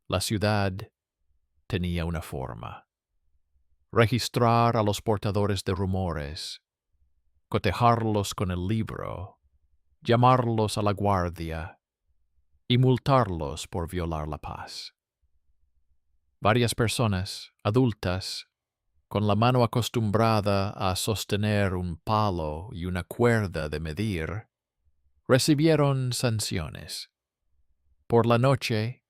la ciudad tenía una forma: registrar a los portadores de rumores, cotejarlos con el libro, llamarlos a la guardia y multarlos por violar la paz. Varias personas, adultas, con la mano acostumbrada a sostener un palo y una cuerda de medir, recibieron sanciones. Por la noche,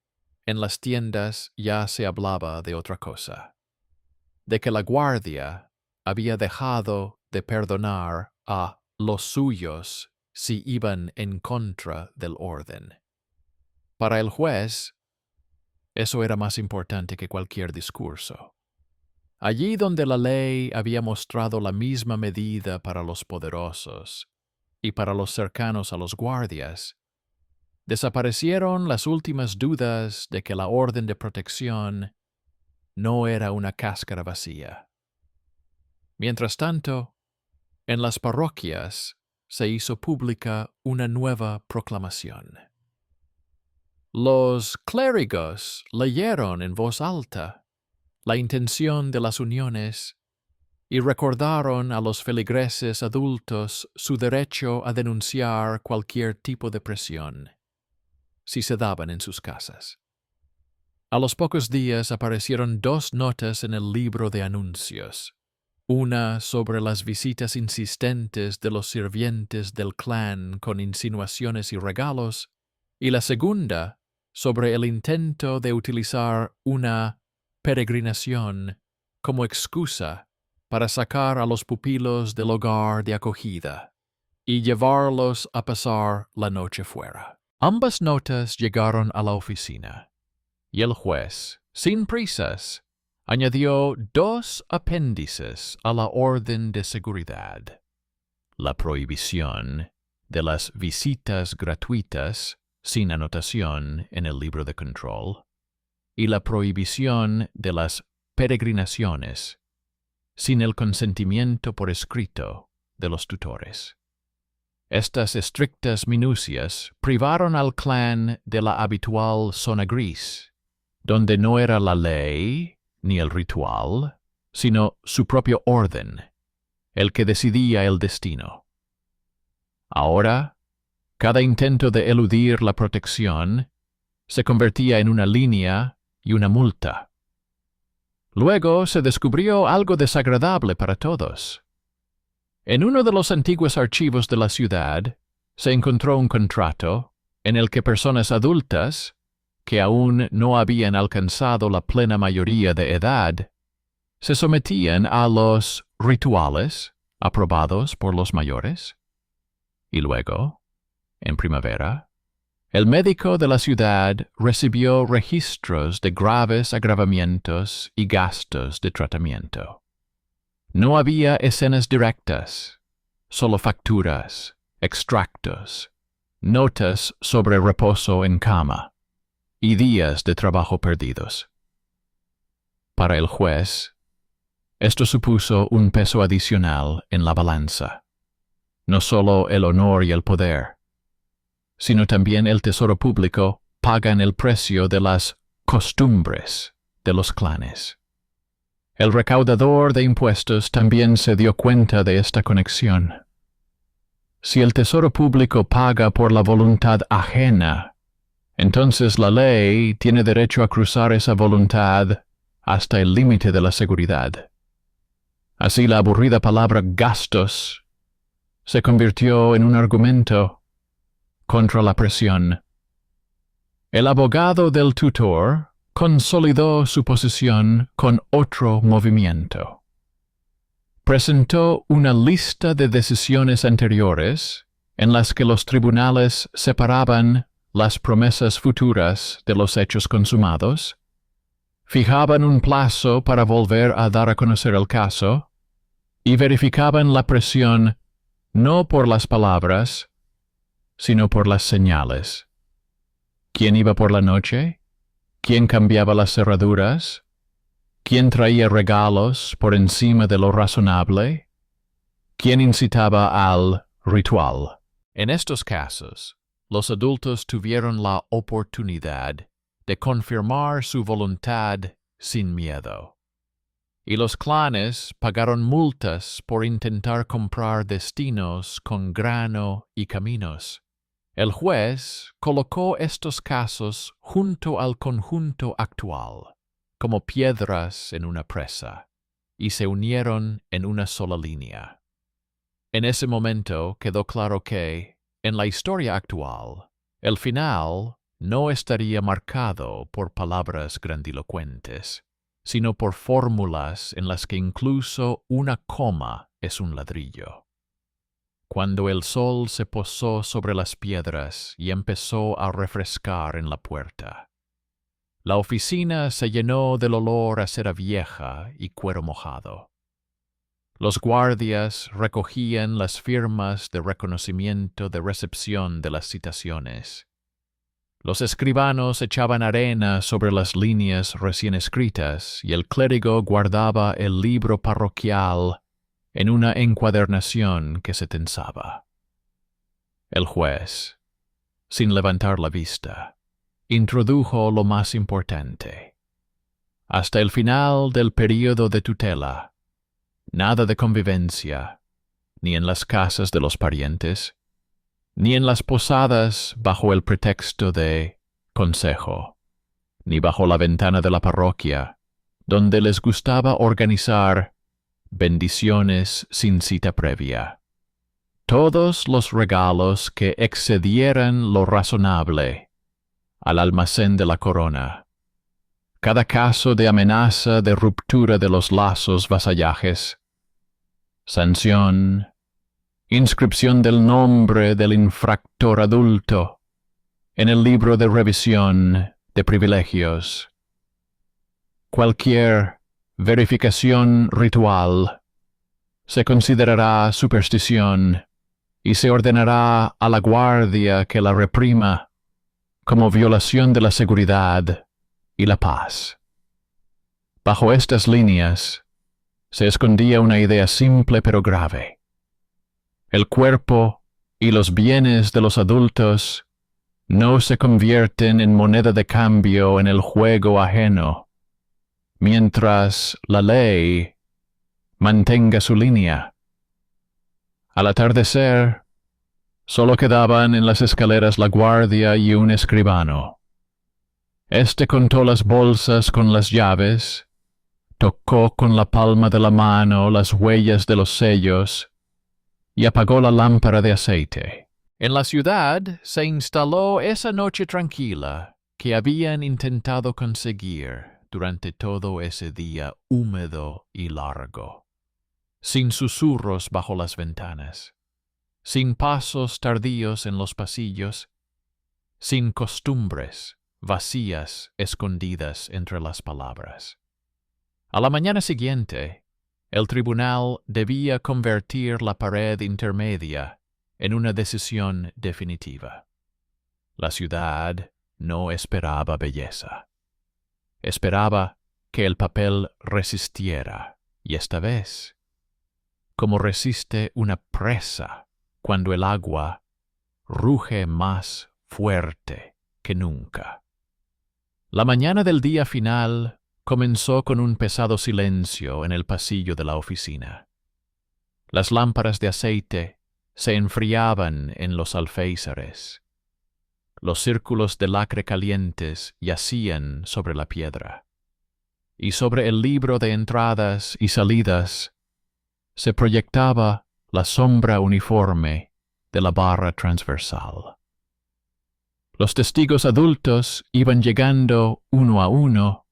en las tiendas ya se hablaba de otra cosa: de que la guardia había dejado de perdonar a los suyos si iban en contra del orden. Para el juez, eso era más importante que cualquier discurso. Allí donde la ley había mostrado la misma medida para los poderosos y para los cercanos a los guardias, desaparecieron las últimas dudas de que la orden de protección no era una cáscara vacía. Mientras tanto, en las parroquias se hizo pública una nueva proclamación. Los clérigos leyeron en voz alta la intención de las uniones y recordaron a los feligreses adultos su derecho a denunciar cualquier tipo de presión, si se daban en sus casas. A los pocos días aparecieron 2 notas en el libro de anuncios, una sobre las visitas insistentes de los sirvientes del clan con insinuaciones y regalos, y la segunda sobre el intento de utilizar una peregrinación como excusa para sacar a los pupilos del hogar de acogida y llevarlos a pasar la noche fuera. Ambas notas llegaron a la oficina, y el juez, sin prisas, añadió 2 apéndices a la orden de seguridad: la prohibición de las visitas gratuitas sin anotación en el libro de control y la prohibición de las peregrinaciones sin el consentimiento por escrito de los tutores. Estas estrictas minucias privaron al clan de la habitual zona gris, donde no era la ley ni el ritual, sino su propio orden, el que decidía el destino. Ahora, cada intento de eludir la protección se convertía en una línea y una multa. Luego se descubrió algo desagradable para todos. En uno de los antiguos archivos de la ciudad se encontró un contrato en el que personas adultas, que aún no habían alcanzado la plena mayoría de edad, se sometían a los rituales aprobados por los mayores. Y luego, en primavera, el médico de la ciudad recibió registros de graves agravamientos y gastos de tratamiento. No había escenas directas, solo facturas, extractos, notas sobre reposo en cama y días de trabajo perdidos. Para el juez, esto supuso un peso adicional en la balanza. No solo el honor y el poder, sino también el tesoro público pagan el precio de las costumbres de los clanes. El recaudador de impuestos también se dio cuenta de esta conexión. Si el tesoro público paga por la voluntad ajena, entonces la ley tiene derecho a cruzar esa voluntad hasta el límite de la seguridad. Así la aburrida palabra gastos se convirtió en un argumento contra la presión. El abogado del tutor consolidó su posición con otro movimiento. Presentó una lista de decisiones anteriores en las que los tribunales separaban las promesas futuras de los hechos consumados, fijaban un plazo para volver a dar a conocer el caso y verificaban la presión no por las palabras, sino por las señales. ¿Quién iba por la noche? ¿Quién cambiaba las cerraduras? ¿Quién traía regalos por encima de lo razonable? ¿Quién incitaba al ritual? En estos casos, los adultos tuvieron la oportunidad de confirmar su voluntad sin miedo. Y los clanes pagaron multas por intentar comprar destinos con grano y caminos. El juez colocó estos casos junto al conjunto actual, como piedras en una presa, y se unieron en una sola línea. En ese momento quedó claro que, en la historia actual, el final no estaría marcado por palabras grandilocuentes, sino por fórmulas en las que incluso una coma es un ladrillo. Cuando el sol se posó sobre las piedras y empezó a refrescar en la puerta, la oficina se llenó del olor a cera vieja y cuero mojado. Los guardias recogían las firmas de reconocimiento de recepción de las citaciones. Los escribanos echaban arena sobre las líneas recién escritas y el clérigo guardaba el libro parroquial en una encuadernación que se tensaba. El juez, sin levantar la vista, introdujo lo más importante. Hasta el final del período de tutela, nada de convivencia, ni en las casas de los parientes, ni en las posadas bajo el pretexto de consejo, ni bajo la ventana de la parroquia, donde les gustaba organizar bendiciones sin cita previa. Todos los regalos que excedieran lo razonable al almacén de la corona. Cada caso de amenaza de ruptura de los lazos vasallajes. Sanción. Inscripción del nombre del infractor adulto en el libro de revisión de privilegios. Cualquier verificación ritual se considerará superstición y se ordenará a la guardia que la reprima como violación de la seguridad y la paz. Bajo estas líneas se escondía una idea simple pero grave. El cuerpo y los bienes de los adultos no se convierten en moneda de cambio en el juego ajeno, mientras la ley mantenga su línea. Al atardecer, solo quedaban en las escaleras la guardia y un escribano. Este contó las bolsas con las llaves, tocó con la palma de la mano las huellas de los sellos y apagó la lámpara de aceite. En la ciudad se instaló esa noche tranquila que habían intentado conseguir durante todo ese día húmedo y largo, sin susurros bajo las ventanas, sin pasos tardíos en los pasillos, sin costumbres vacías escondidas entre las palabras. A la mañana siguiente, el tribunal debía convertir la pared intermedia en una decisión definitiva. La ciudad no esperaba belleza. Esperaba que el papel resistiera, y esta vez, como resiste una presa cuando el agua ruge más fuerte que nunca. La mañana del día final comenzó con un pesado silencio en el pasillo de la oficina. Las lámparas de aceite se enfriaban en los alféizares. Los círculos de lacre calientes yacían sobre la piedra. Y sobre el libro de entradas y salidas se proyectaba la sombra uniforme de la barra transversal. Los testigos adultos iban llegando uno a uno.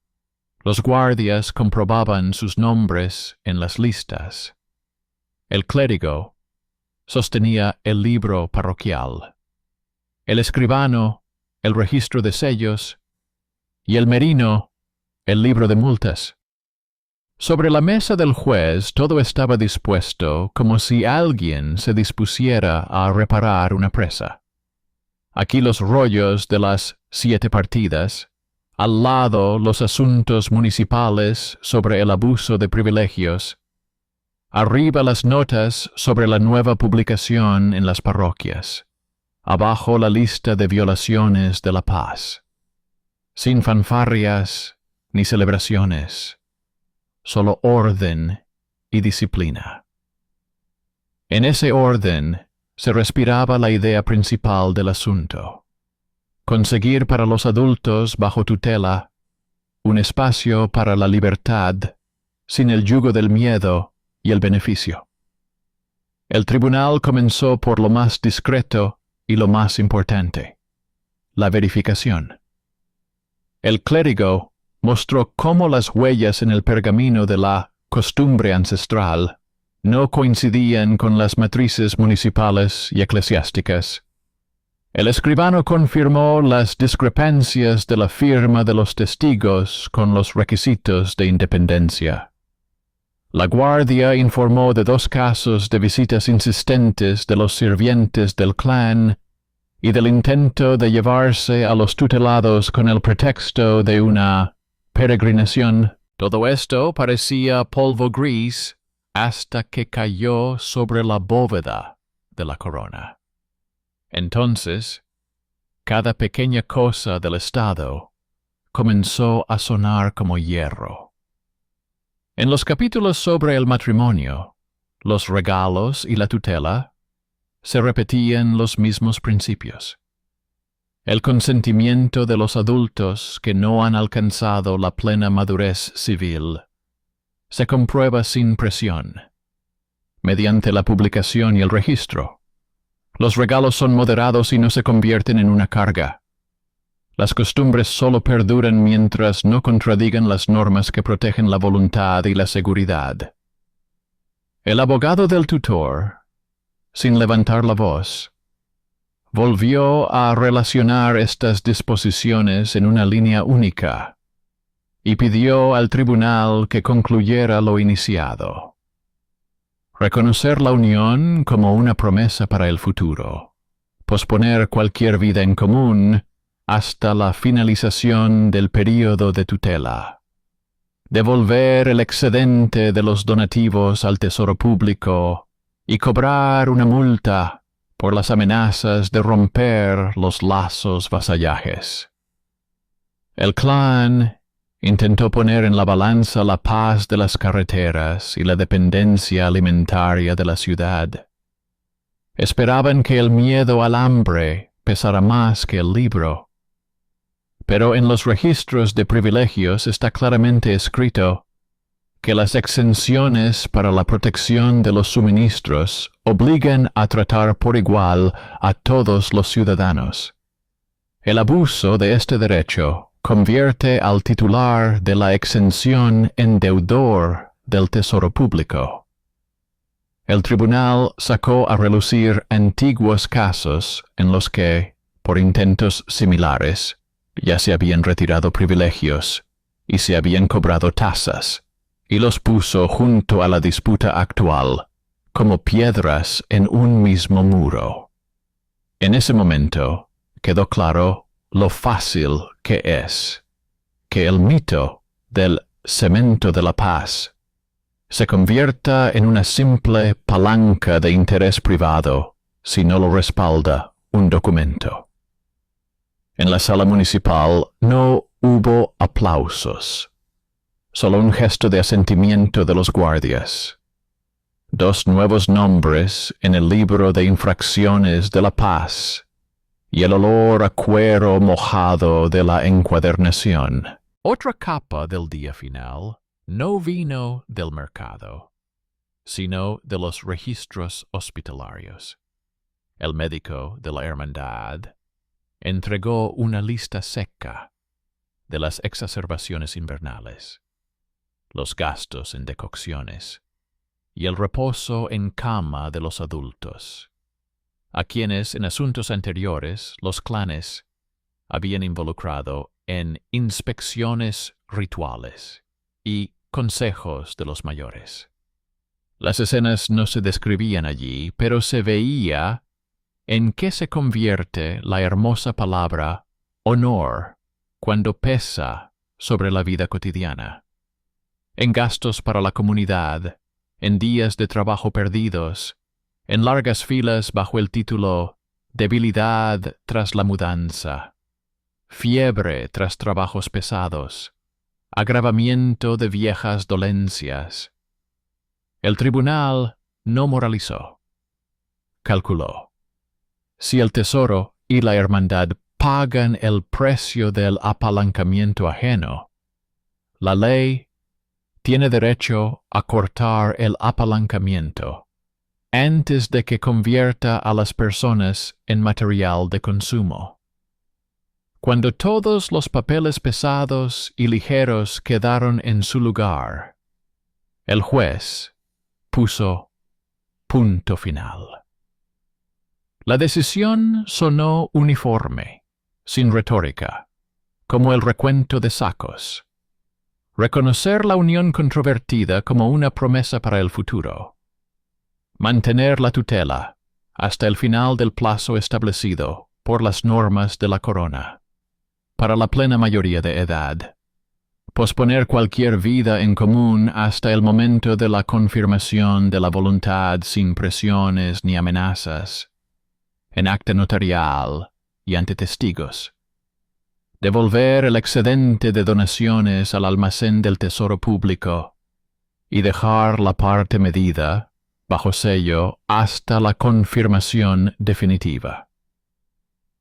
Los guardias comprobaban sus nombres en las listas. El clérigo sostenía el libro parroquial, el escribano el registro de sellos y el merino el libro de multas. Sobre la mesa del juez todo estaba dispuesto como si alguien se dispusiera a reparar una presa. Aquí los rollos de las 7 partidas, al lado los asuntos municipales sobre el abuso de privilegios, arriba las notas sobre la nueva publicación en las parroquias, abajo la lista de violaciones de la paz. Sin fanfarrias ni celebraciones, solo orden y disciplina. En ese orden se respiraba la idea principal del asunto: conseguir para los adultos bajo tutela un espacio para la libertad sin el yugo del miedo y el beneficio. El tribunal comenzó por lo más discreto y lo más importante: la verificación. El clérigo mostró cómo las huellas en el pergamino de la costumbre ancestral no coincidían con las matrices municipales y eclesiásticas. El escribano confirmó las discrepancias de la firma de los testigos con los requisitos de independencia. La guardia informó de 2 casos de visitas insistentes de los sirvientes del clan y del intento de llevarse a los tutelados con el pretexto de una peregrinación. Todo esto parecía polvo gris hasta que cayó sobre la bóveda de la corona. Entonces, cada pequeña cosa del Estado comenzó a sonar como hierro. En los capítulos sobre el matrimonio, los regalos y la tutela, se repetían los mismos principios. El consentimiento de los adultos que no han alcanzado la plena madurez civil se comprueba sin presión, mediante la publicación y el registro. Los regalos son moderados y no se convierten en una carga. Las costumbres solo perduran mientras no contradigan las normas que protegen la voluntad y la seguridad. El abogado del tutor, sin levantar la voz, volvió a relacionar estas disposiciones en una línea única y pidió al tribunal que concluyera lo iniciado. Reconocer la unión como una promesa para el futuro, posponer cualquier vida en común hasta la finalización del período de tutela, devolver el excedente de los donativos al tesoro público y cobrar una multa por las amenazas de romper los lazos vasallajes. El clan intentó poner en la balanza la paz de las carreteras y la dependencia alimentaria de la ciudad. Esperaban que el miedo al hambre pesara más que el libro. Pero en los registros de privilegios está claramente escrito que las exenciones para la protección de los suministros obligan a tratar por igual a todos los ciudadanos. El abuso de este derecho convierte al titular de la exención en deudor del tesoro público. El tribunal sacó a relucir antiguos casos en los que, por intentos similares, ya se habían retirado privilegios y se habían cobrado tasas, y los puso junto a la disputa actual, como piedras en un mismo muro. En ese momento quedó claro lo fácil que es que el mito del cemento de la paz se convierta en una simple palanca de interés privado si no lo respalda un documento. En la sala municipal no hubo aplausos, solo un gesto de asentimiento de los guardias. 2 nuevos nombres en el libro de infracciones de la paz y el olor a cuero mojado de la encuadernación. Otra capa del día final no vino del mercado, sino de los registros hospitalarios. El médico de la hermandad entregó una lista seca de las exacerbaciones invernales, los gastos en decocciones y el reposo en cama de los adultos, a quienes en asuntos anteriores los clanes habían involucrado en inspecciones rituales y consejos de los mayores. Las escenas no se describían allí, pero se veía en qué se convierte la hermosa palabra honor cuando pesa sobre la vida cotidiana. En gastos para la comunidad, en días de trabajo perdidos, en largas filas bajo el título debilidad tras la mudanza, fiebre tras trabajos pesados, agravamiento de viejas dolencias. El tribunal no moralizó. Calculó: si el tesoro y la hermandad pagan el precio del apalancamiento ajeno, la ley tiene derecho a cortar el apalancamiento antes de que convierta a las personas en material de consumo. Cuando todos los papeles pesados y ligeros quedaron en su lugar, el juez puso punto final. La decisión sonó uniforme, sin retórica, como el recuento de sacos. Reconocer la unión controvertida como una promesa para el futuro. Mantener la tutela hasta el final del plazo establecido por las normas de la corona, para la plena mayoría de edad, posponer cualquier vida en común hasta el momento de la confirmación de la voluntad sin presiones ni amenazas, en acta notarial y ante testigos. Devolver el excedente de donaciones al almacén del Tesoro Público y dejar la parte medida, bajo sello, hasta la confirmación definitiva.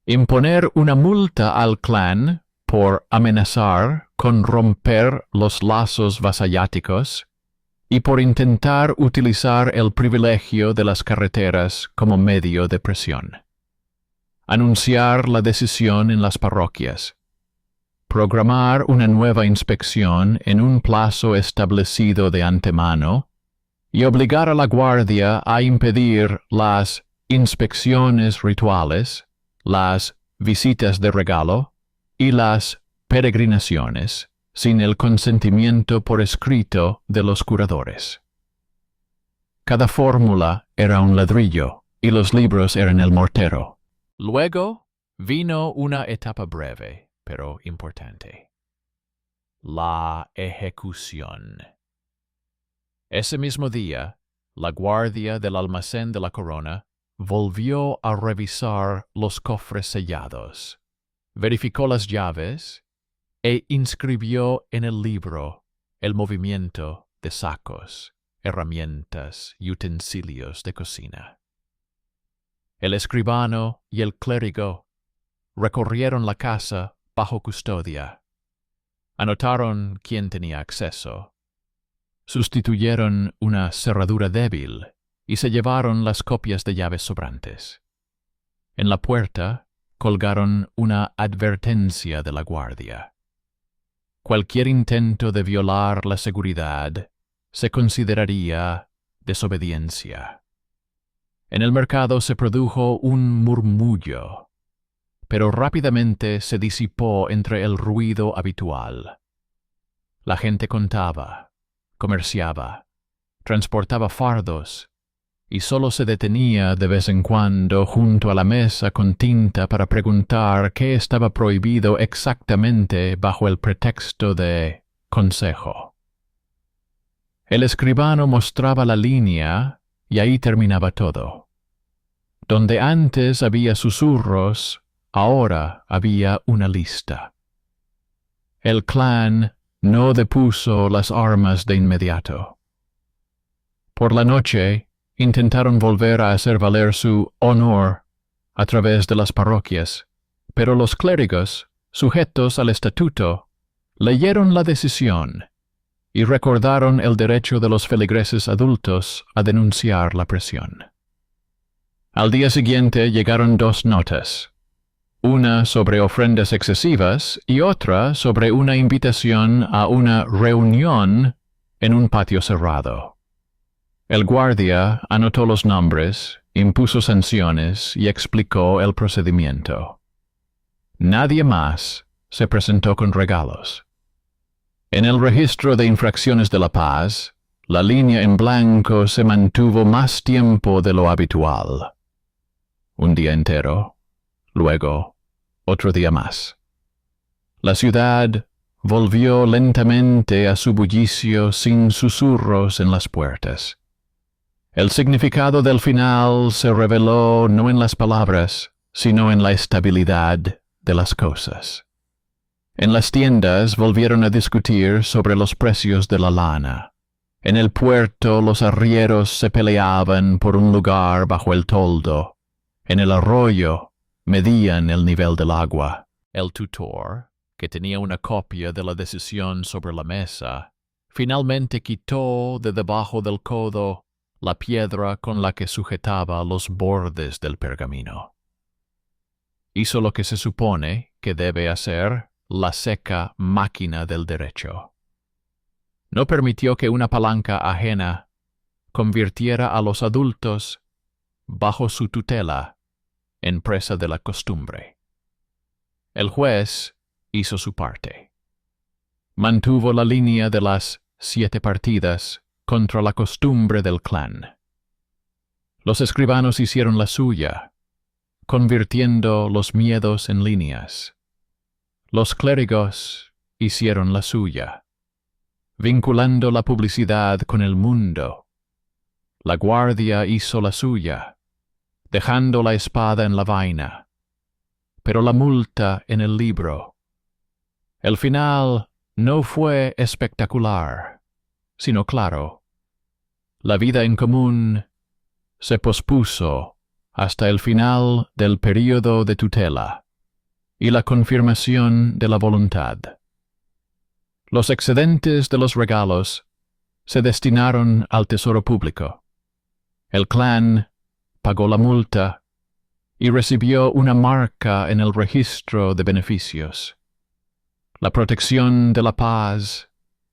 Imponer una multa al clan por amenazar con romper los lazos vasalláticos y por intentar utilizar el privilegio de las carreteras como medio de presión. Anunciar la decisión en las parroquias. Programar una nueva inspección en un plazo establecido de antemano y obligar a la guardia a impedir las inspecciones rituales, las visitas de regalo y las peregrinaciones sin el consentimiento por escrito de los curadores. Cada fórmula era un ladrillo y los libros eran el mortero. Luego vino una etapa breve, pero importante: la ejecución. Ese mismo día, la guardia del almacén de la corona volvió a revisar los cofres sellados, verificó las llaves e inscribió en el libro el movimiento de sacos, herramientas y utensilios de cocina. El escribano y el clérigo recorrieron la casa bajo custodia, anotaron quién tenía acceso, sustituyeron una cerradura débil y se llevaron las copias de llaves sobrantes. En la puerta colgaron una advertencia de la guardia. Cualquier intento de violar la seguridad se consideraría desobediencia. En el mercado se produjo un murmullo, pero rápidamente se disipó entre el ruido habitual. La gente contaba, comerciaba, transportaba fardos, y solo se detenía de vez en cuando junto a la mesa con tinta para preguntar qué estaba prohibido exactamente bajo el pretexto de consejo. El escribano mostraba la línea y ahí terminaba todo. Donde antes había susurros, ahora había una lista. El clan no depuso las armas de inmediato. Por la noche, intentaron volver a hacer valer su honor a través de las parroquias, pero los clérigos, sujetos al estatuto, leyeron la decisión y recordaron el derecho de los feligreses adultos a denunciar la presión. Al día siguiente llegaron dos notas, una sobre ofrendas excesivas y otra sobre una invitación a una reunión en un patio cerrado. El guardia anotó los nombres, impuso sanciones y explicó el procedimiento. Nadie más se presentó con regalos. En el registro de infracciones de la paz, la línea en blanco se mantuvo más tiempo de lo habitual. Un día entero, luego otro día más. La ciudad volvió lentamente a su bullicio sin susurros en las puertas. El significado del final se reveló no en las palabras, sino en la estabilidad de las cosas. En las tiendas volvieron a discutir sobre los precios de la lana. En el puerto los arrieros se peleaban por un lugar bajo el toldo. En el arroyo medían el nivel del agua. El tutor, que tenía una copia de la decisión sobre la mesa, finalmente quitó de debajo del codo la piedra con la que sujetaba los bordes del pergamino. Hizo lo que se supone que debe hacer la seca máquina del derecho. No permitió que una palanca ajena convirtiera a los adultos bajo su tutela en presa de la costumbre. El juez hizo su parte. Mantuvo la línea de las 7 partidas contra la costumbre del clan. Los escribanos hicieron la suya, convirtiendo los miedos en líneas. Los clérigos hicieron la suya, vinculando la publicidad con el mundo. La guardia hizo la suya, dejando la espada en la vaina, pero la multa en el libro. El final no fue espectacular, sino claro. La vida en común se pospuso hasta el final del período de tutela y la confirmación de la voluntad. Los excedentes de los regalos se destinaron al tesoro público. El clan pagó la multa y recibió una marca en el registro de beneficios. La protección de la paz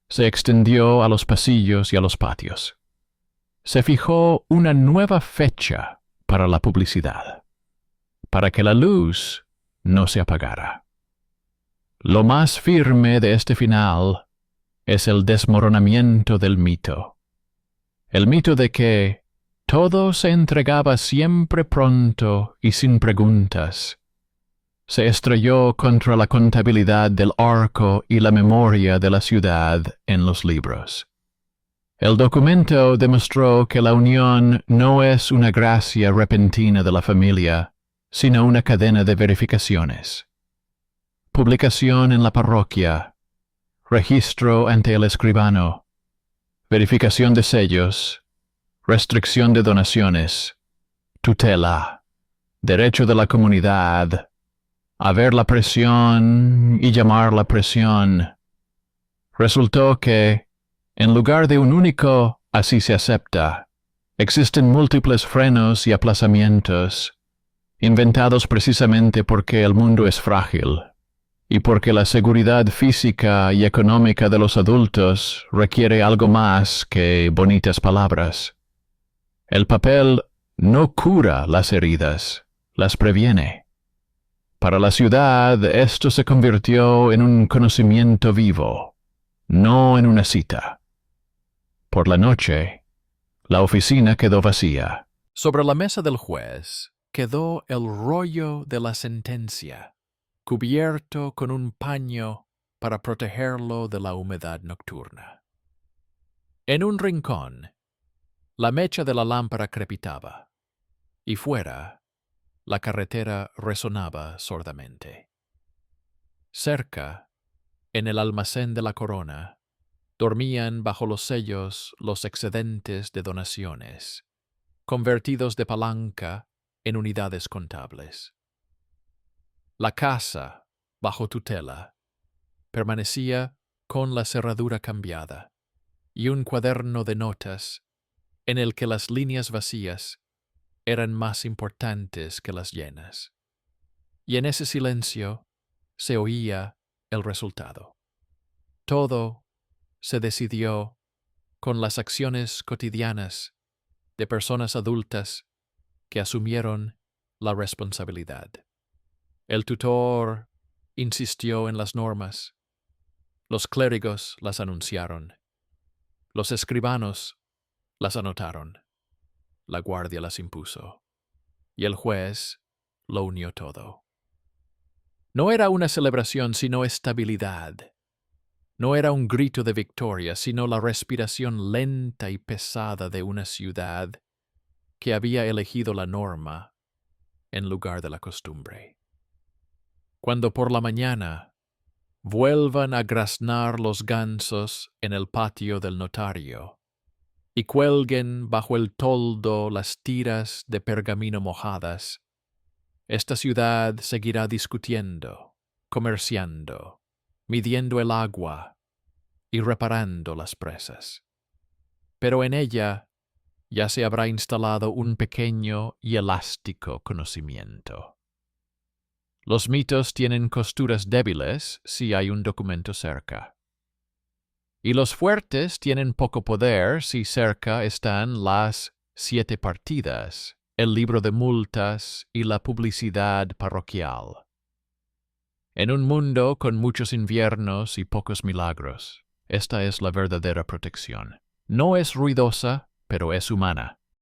se extendió a los pasillos y a los patios. Se fijó una nueva fecha para la publicidad, para que la luz no se apagara. Lo más firme de este final es el desmoronamiento del mito. El mito de que todo se entregaba siempre pronto y sin preguntas. Se estrelló contra la contabilidad del arco y la memoria de la ciudad en los libros. El documento demostró que la unión no es una gracia repentina de la familia, sino una cadena de verificaciones. Publicación en la parroquia, registro ante el escribano, verificación de sellos, restricción de donaciones, tutela, derecho de la comunidad, haber la presión y llamar la presión. Resultó que, en lugar de un único así se acepta, existen múltiples frenos y aplazamientos, inventados precisamente porque el mundo es frágil y porque la seguridad física y económica de los adultos requiere algo más que bonitas palabras. El papel no cura las heridas, las previene. Para la ciudad esto se convirtió en un conocimiento vivo, no en una cita. Por la noche, la oficina quedó vacía. Sobre la mesa del juez quedó el rollo de la sentencia, cubierto con un paño para protegerlo de la humedad nocturna. En un rincón, la mecha de la lámpara crepitaba, y fuera, la carretera resonaba sordamente. Cerca, en el almacén de la corona, dormían bajo los sellos los excedentes de donaciones, convertidos de palanca en unidades contables. La casa, bajo tutela, permanecía con la cerradura cambiada y un cuaderno de notas en el que las líneas vacías eran más importantes que las llenas. Y en ese silencio se oía el resultado. Todo se decidió con las acciones cotidianas de personas adultas que asumieron la responsabilidad. El tutor insistió en las normas, los clérigos las anunciaron, los escribanos las anotaron, la guardia las impuso, y el juez lo unió todo. No era una celebración sino estabilidad. No era un grito de victoria, sino la respiración lenta y pesada de una ciudad que había elegido la norma en lugar de la costumbre. Cuando por la mañana vuelvan a graznar los gansos en el patio del notario y cuelguen bajo el toldo las tiras de pergamino mojadas, esta ciudad seguirá discutiendo, comerciando, midiendo el agua y reparando las presas. Pero en ella ya se habrá instalado un pequeño y elástico conocimiento. Los mitos tienen costuras débiles si hay un documento cerca. Y los fuertes tienen poco poder si cerca están las 7 partidas, el libro de multas y la publicidad parroquial. En un mundo con muchos inviernos y pocos milagros, esta es la verdadera protección. No es ruidosa, pero es humana.